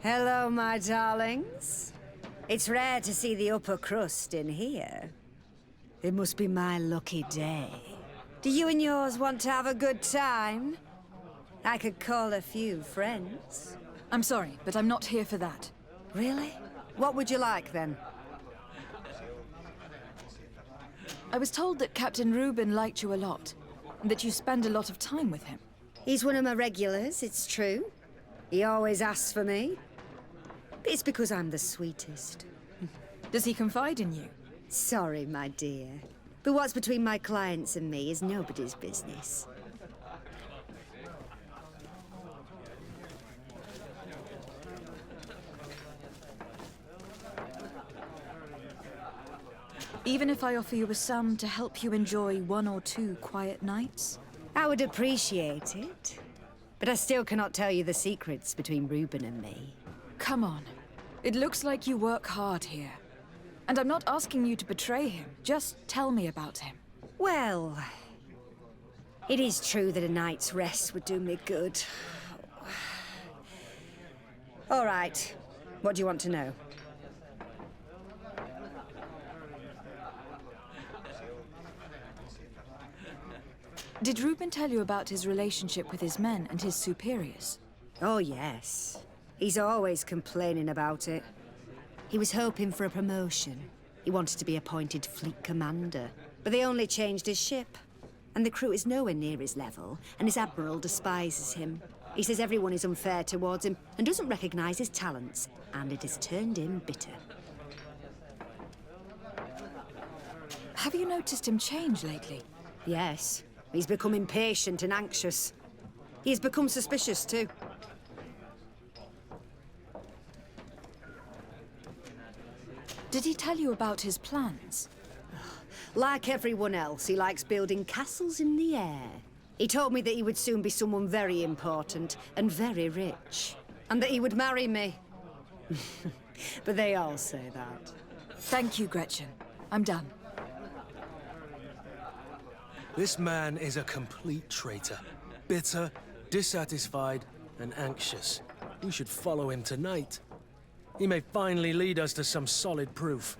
Hello, my darlings. It's rare to see the upper crust in here. It must be my lucky day. Do you and yours want to have a good time? I could call a few friends. I'm sorry, but I'm not here for that. Really? What would you like, then? I was told that Captain Reuben liked you a lot, and that you spend a lot of time with him. He's one of my regulars, it's true. He always asks for me. It's because I'm the sweetest. Does he confide in you? Sorry, my dear. But what's between my clients and me is nobody's business. Even if I offer you a sum to help you enjoy 1 or 2 quiet nights? I would appreciate it. But I still cannot tell you the secrets between Reuben and me. Come on. It looks like you work hard here. And I'm not asking you to betray him. Just tell me about him. Well, it is true that a night's rest would do me good. All right. What do you want to know? Did Reuben tell you about his relationship with his men and his superiors? Oh, yes. He's always complaining about it. He was hoping for a promotion. He wanted to be appointed fleet commander, but they only changed his ship. And the crew is nowhere near his level, and his admiral despises him. He says everyone is unfair towards him and doesn't recognize his talents, and it has turned him bitter. Have you noticed him change lately? Yes. He's become impatient and anxious. He has become suspicious, too. Did he tell you about his plans? Like everyone else, he likes building castles in the air. He told me that he would soon be someone very important and very rich. And that he would marry me. But they all say that. Thank you, Gretchen. I'm done. This man is a complete traitor. Bitter, dissatisfied, and anxious. We should follow him tonight. He may finally lead us to some solid proof.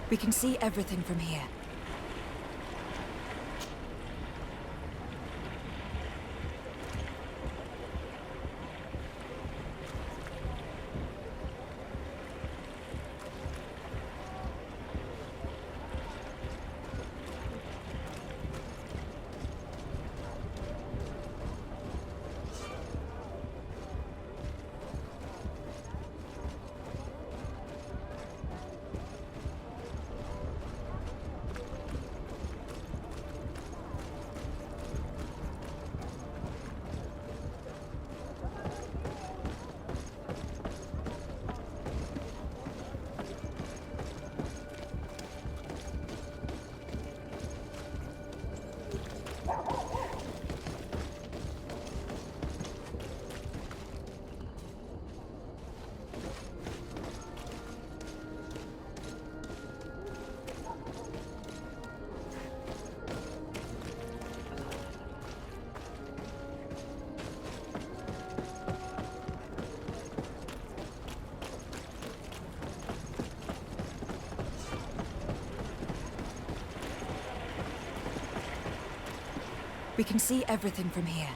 We can see everything from here. We can see everything from here.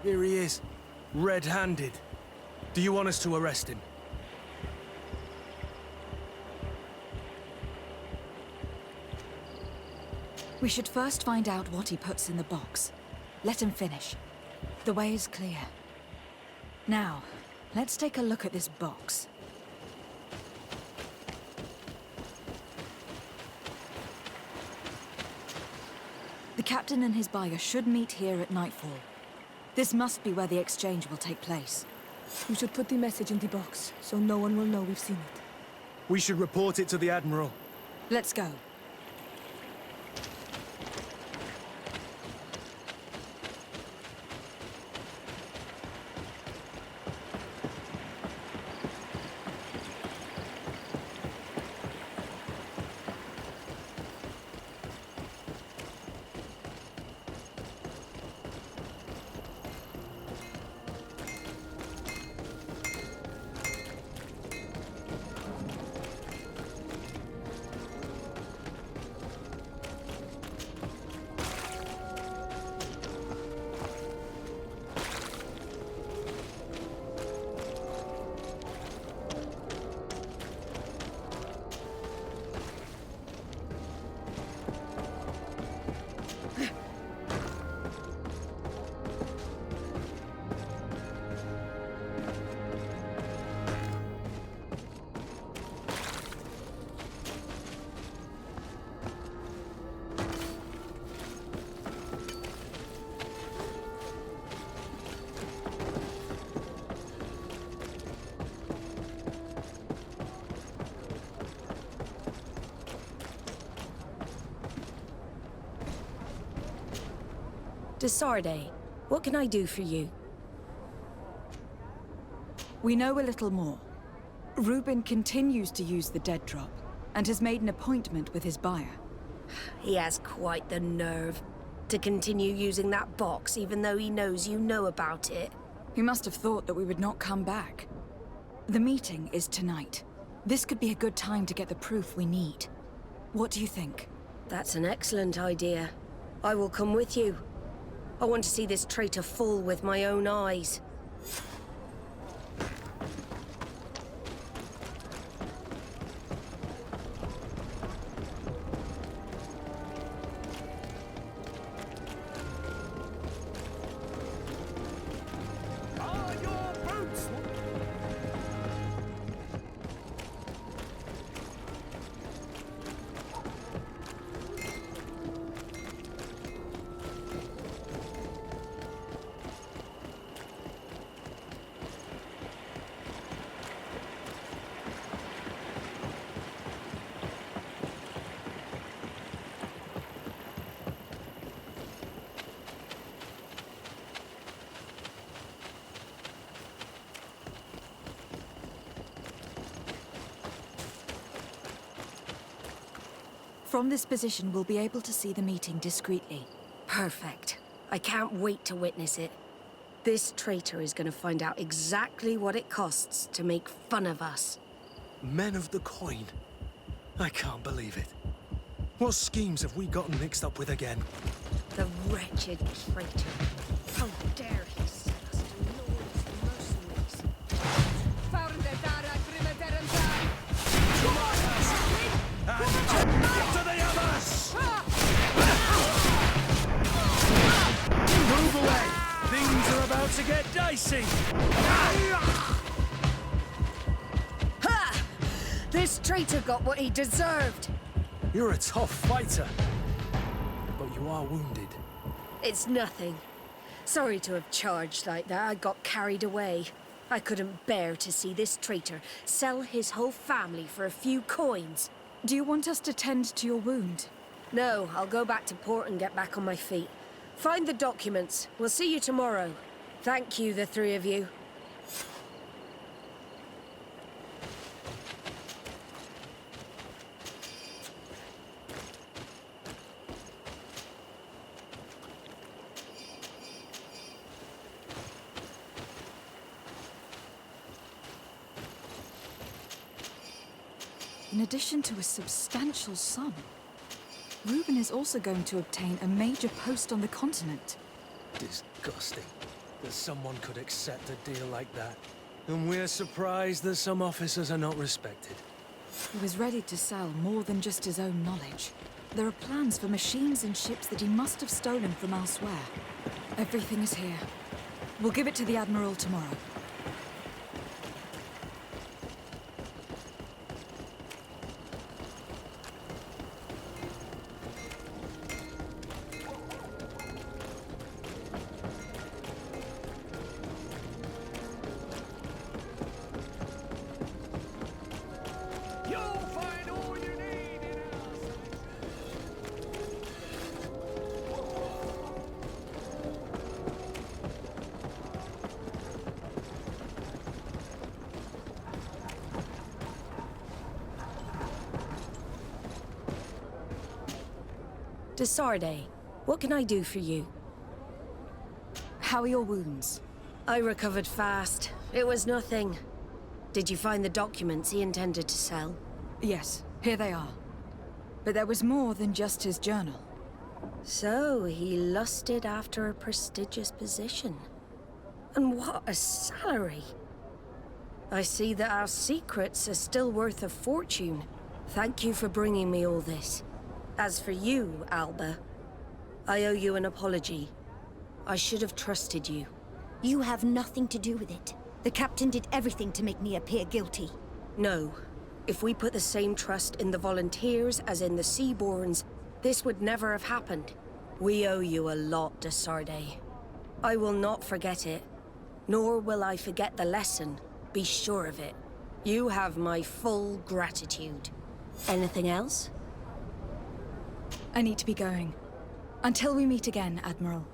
Here he is, red-handed. Do you want us to arrest him? We should first find out what he puts in the box. Let him finish. The way is clear. Now, let's take a look at this box. The captain and his buyer should meet here at nightfall. This must be where the exchange will take place. We should put the message in the box, so no one will know we've seen it. We should report it to the Admiral. Let's go. Desarde, what can I do for you? We know a little more. Reuben continues to use the dead drop, and has made an appointment with his buyer. He has quite the nerve to continue using that box even though he knows you know about it. He must have thought that we would not come back. The meeting is tonight. This could be a good time to get the proof we need. What do you think? That's an excellent idea. I will come with you. I want to see this traitor fall with my own eyes. From this position, we'll be able to see the meeting discreetly. Perfect. I can't wait to witness it. This traitor is going to find out exactly what it costs to make fun of us. Men of the coin. I can't believe it. What schemes have we gotten mixed up with again? The wretched traitor. How dare he sell us to lords and mercenaries? To the others! Move away! Things are about to get dicey! Ha! This traitor got what he deserved. You're a tough fighter, but you are wounded. It's nothing. Sorry to have charged like that. I got carried away. I couldn't bear to see this traitor sell his whole family for a few coins. Do you want us to tend to your wound? No, I'll go back to port and get back on my feet. Find the documents. We'll see you tomorrow. Thank you, the three of you. In addition to a substantial sum, Reuben is also going to obtain a major post on the continent. Disgusting. that someone could accept a deal like that. And we're surprised that some officers are not respected. He was ready to sell more than just his own knowledge. There are plans for machines and ships that he must have stolen from elsewhere. Everything is here. We'll give it to the Admiral tomorrow. Desarde, what can I do for you? How are your wounds? I recovered fast. It was nothing. Did you find the documents he intended to sell? Yes, here they are. But there was more than just his journal. So, he lusted after a prestigious position. And what a salary! I see that our secrets are still worth a fortune. Thank you for bringing me all this. As for you, Alba, I owe you an apology. I should have trusted you. You have nothing to do with it. The captain did everything to make me appear guilty. No. If we put the same trust in the volunteers as in the Seaborns, this would never have happened. We owe you a lot, Desarde. I will not forget it. Nor will I forget the lesson. Be sure of it. You have my full gratitude. Anything else? I need to be going. Until we meet again, Admiral.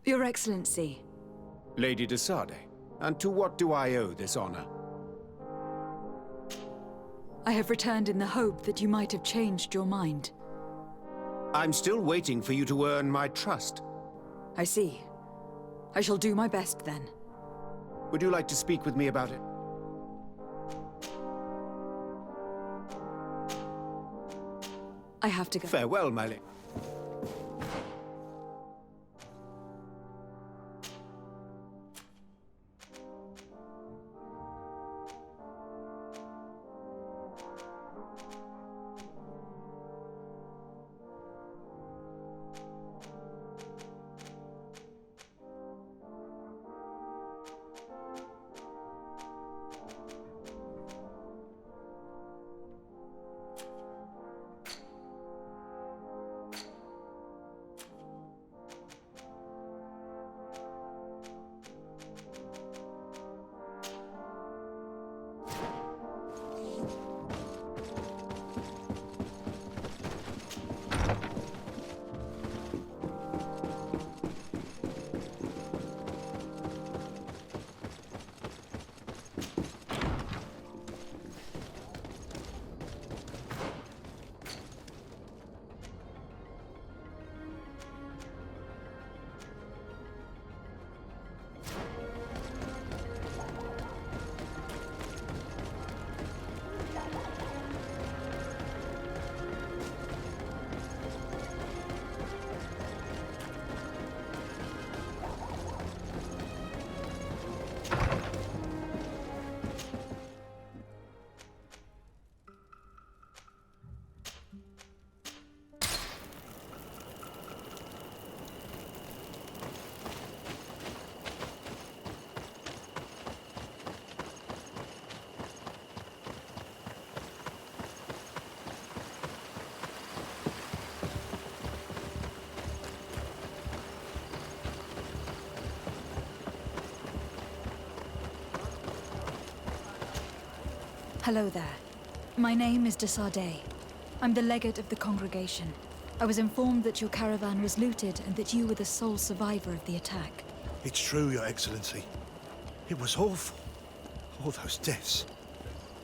Your Excellency. Lady Desarde, and to what do I owe this honor? I have returned in the hope that you might have changed your mind. I'm still waiting for you to earn my trust. I see. I shall do my best then. Would you like to speak with me about it? I have to go. Farewell, my lady. Hello there. My name is de Sardet. I'm the legate of the congregation. I was informed that your caravan was looted and that you were the sole survivor of the attack. It's true, Your Excellency. It was awful. All those deaths.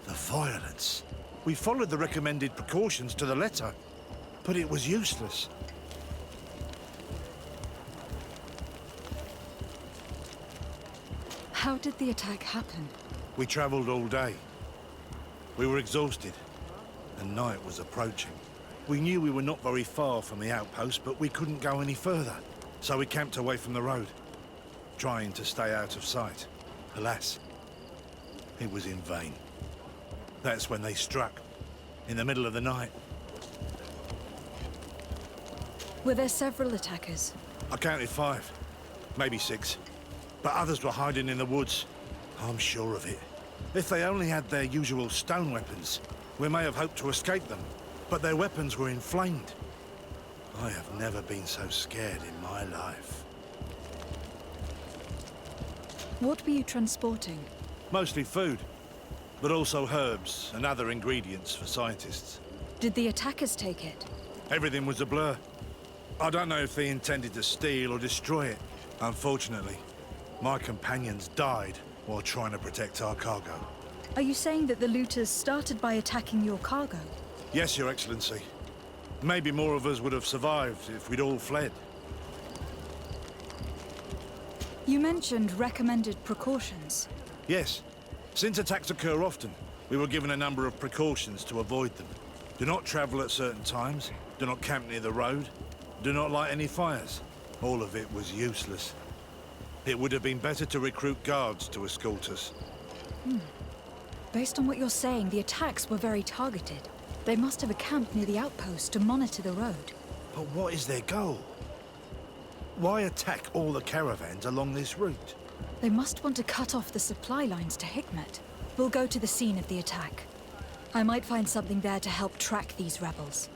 The violence. We followed the recommended precautions to the letter, but it was useless. How did the attack happen? We traveled all day. We were exhausted, and night was approaching. We knew we were not very far from the outpost, but we couldn't go any further. So we camped away from the road, trying to stay out of sight. Alas, it was in vain. That's when they struck, in the middle of the night. Were there several attackers? I counted 5, maybe 6. But others were hiding in the woods. I'm sure of it. If they only had their usual stone weapons, we may have hoped to escape them. But their weapons were inflamed. I have never been so scared in my life. What were you transporting? Mostly food, but also herbs and other ingredients for scientists. Did the attackers take it? Everything was a blur. I don't know if they intended to steal or destroy it. Unfortunately, my companions died while trying to protect our cargo. Are you saying that the looters started by attacking your cargo? Yes, Your Excellency. Maybe more of us would have survived if we'd all fled. You mentioned recommended precautions. Yes. Since attacks occur often, we were given a number of precautions to avoid them. Do not travel at certain times, do not camp near the road, do not light any fires. All of it was useless. It would have been better to recruit guards to escort us. Based on what you're saying, the attacks were very targeted. They must have camped near the outpost to monitor the road. But what is their goal? Why attack all the caravans along this route? They must want to cut off the supply lines to Hikmet. We'll go to the scene of the attack. I might find something there to help track these rebels.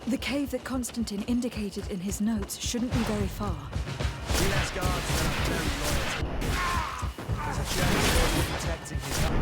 The cave that Constantine indicated in his notes shouldn't be very far. He has guards that are very loyal. There's a chance they'll be protecting his home.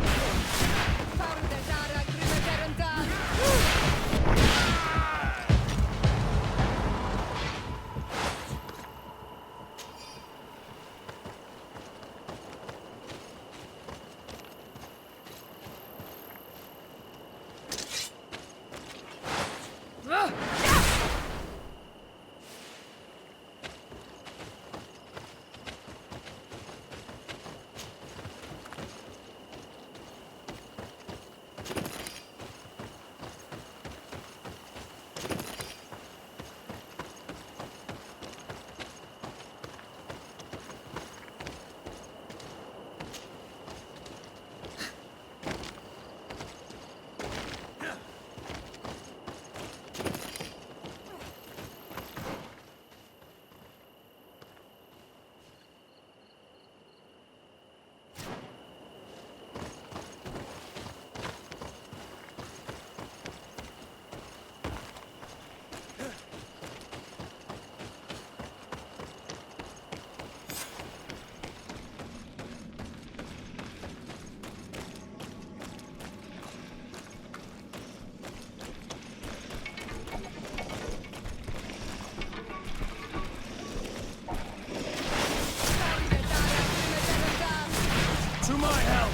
To my help!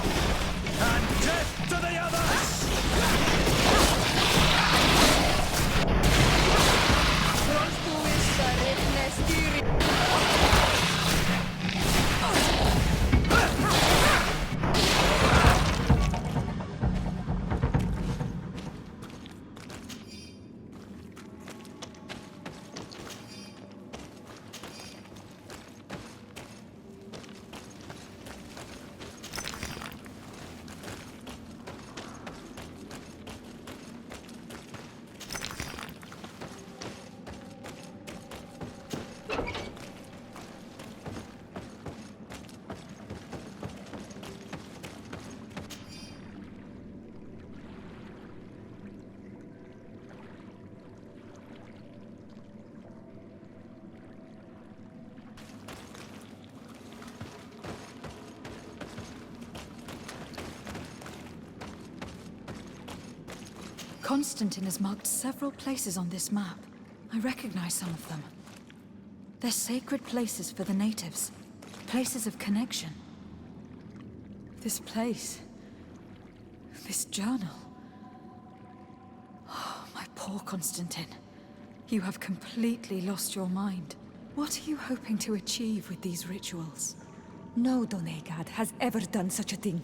And death to the others! Constantine has marked several places on this map. I recognize some of them. They're sacred places for the natives. Places of connection. This place. This journal. Oh, my poor Constantine. You have completely lost your mind. What are you hoping to achieve with these rituals? No Donegad has ever done such a thing.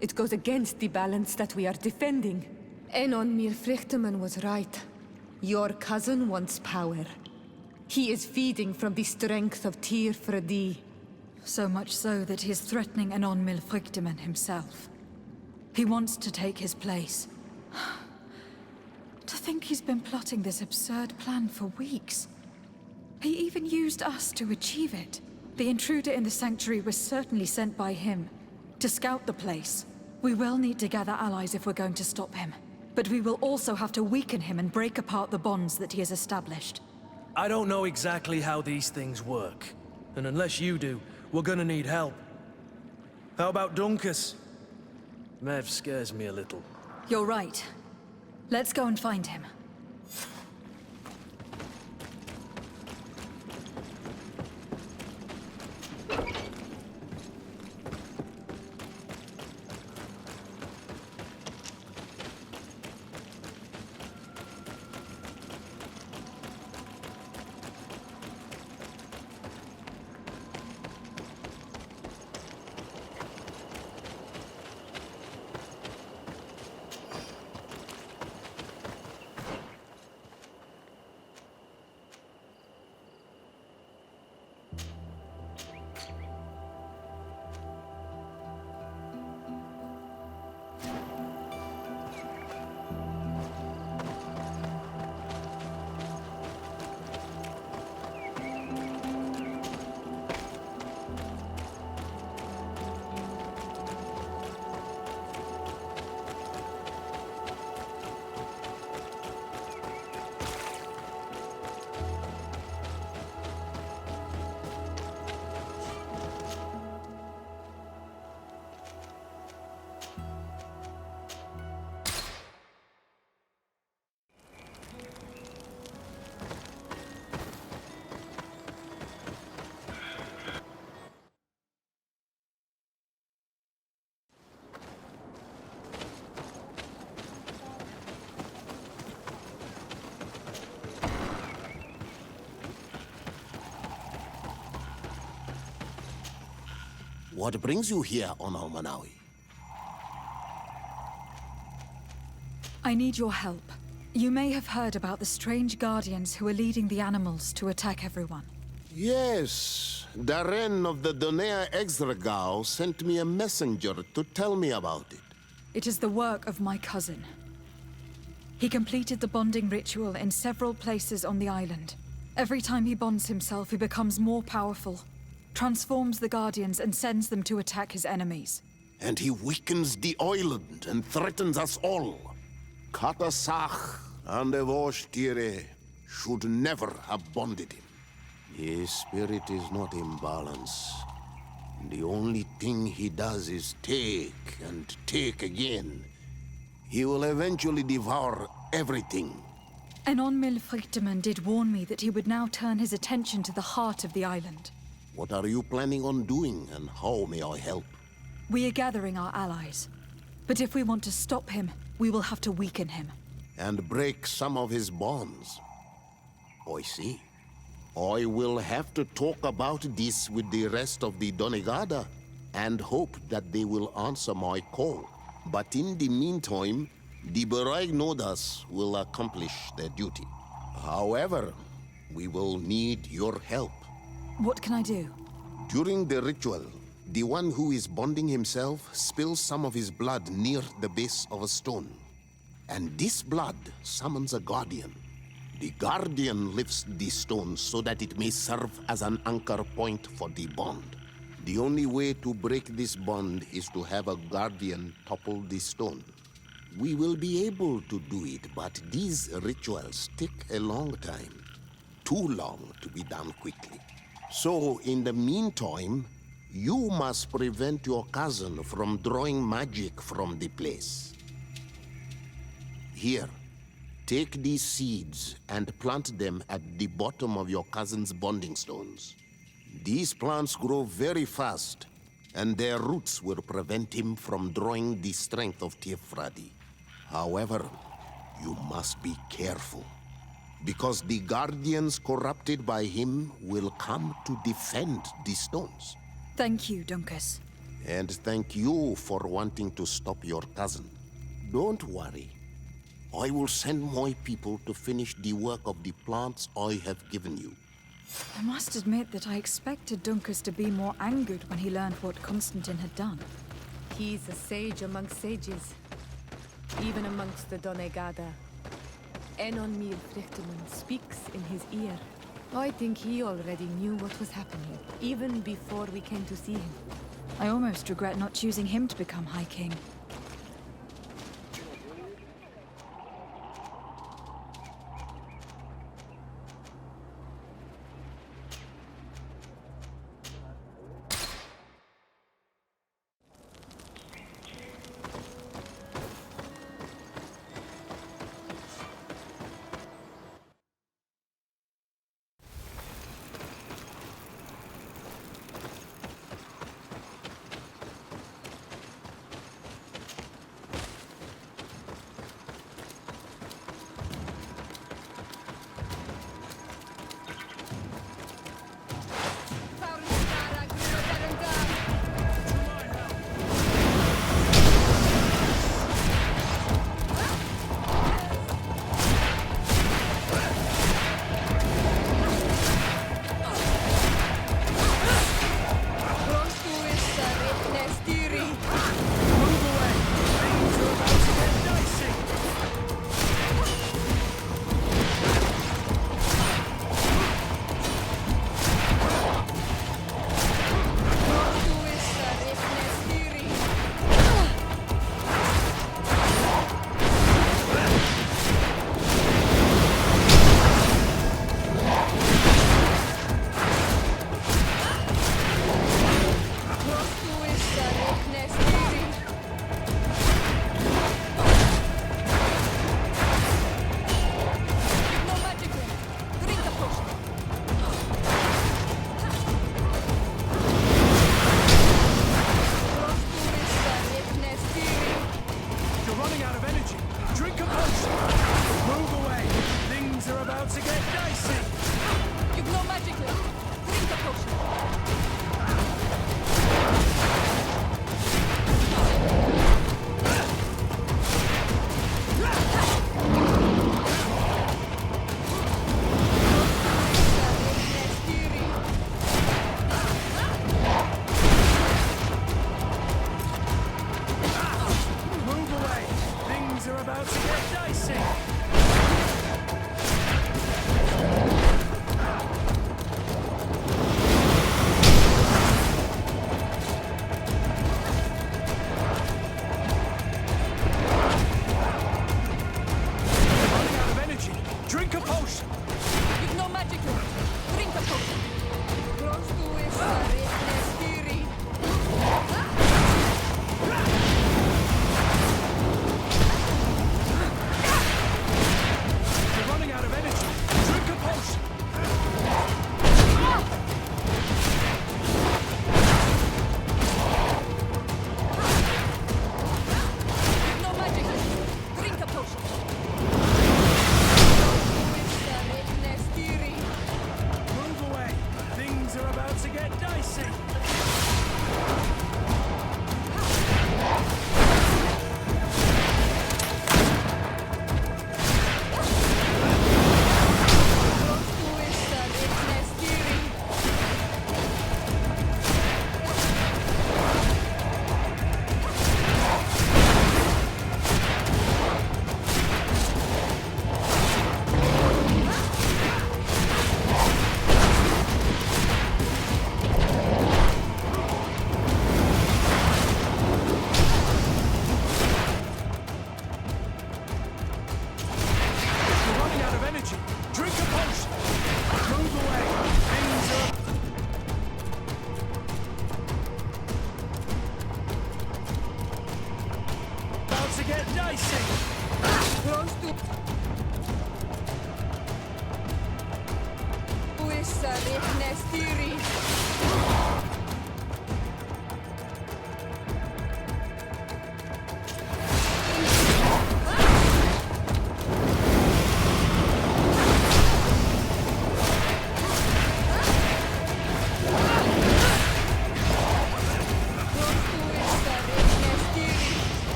It goes against the balance that we are defending. Enon Mir-Frichtemann was right. Your cousin wants power. He is feeding from the strength of Tyr Fredi. So much so that he is threatening Enon Mir-Frichtemann himself. He wants to take his place. To think he's been plotting this absurd plan for weeks. He even used us to achieve it. The intruder in the sanctuary was certainly sent by him to scout the place. We will need to gather allies if we're going to stop him. But we will also have to weaken him and break apart the bonds that he has established. I don't know exactly how these things work. And unless you do, we're gonna need help. How about Dunkus? Mev scares me a little. You're right. Let's go and find him. What brings you here on Naut-y? I need your help. You may have heard about the strange guardians who are leading the animals to attack everyone. Yes, Darren of the Donea Exregao sent me a messenger to tell me about it. It is the work of my cousin. He completed the bonding ritual in several places on the island. Every time he bonds himself, he becomes more powerful, transforms the guardians and sends them to attack his enemies. And he weakens the island and threatens us all. Katasach and Evosh-Tire should never have bonded him. His spirit is not in balance. The only thing he does is take and take again. He will eventually devour everything. Enon Mil-Frichtemann did warn me that he would now turn his attention to the heart of the island. What are you planning on doing, and how may I help? We are gathering our allies. But if we want to stop him, we will have to weaken him. And break some of his bonds. I see. I will have to talk about this with the rest of the Donegada, and hope that they will answer my call. But in the meantime, the Beraignodas will accomplish their duty. However, we will need your help. What can I do? During the ritual, the one who is bonding himself spills some of his blood near the base of a stone. And this blood summons a guardian. The guardian lifts the stone so that it may serve as an anchor point for the bond. The only way to break this bond is to have a guardian topple the stone. We will be able to do it, but these rituals take a long time. Too long to be done quickly. So, in the meantime, you must prevent your cousin from drawing magic from the place. Here, take these seeds and plant them at the bottom of your cousin's bonding stones. These plants grow very fast, and their roots will prevent him from drawing the strength of Tiefradi. However, you must be careful, because the guardians corrupted by him will come to defend the stones. Thank you, Dunkus. And thank you for wanting to stop your cousin. Don't worry. I will send my people to finish the work of the plants I have given you. I must admit that I expected Dunkus to be more angered when he learned what Constantine had done. He's a sage amongst sages, even amongst the Donegada. Enon Mil-Frichtemann speaks in his ear. I think he already knew what was happening, even before we came to see him. I almost regret not choosing him to become High King. You've no magic left. Drink the potion.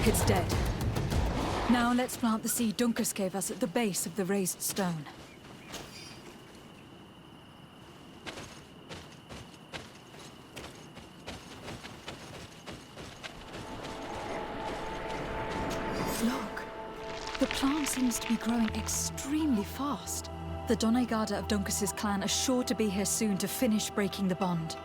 It's dead. Now let's plant the seed Dunkus gave us at the base of the raised stone. Look, the plant seems to be growing extremely fast. The Doneigada of Dunkus's clan are sure to be here soon to finish breaking the bond.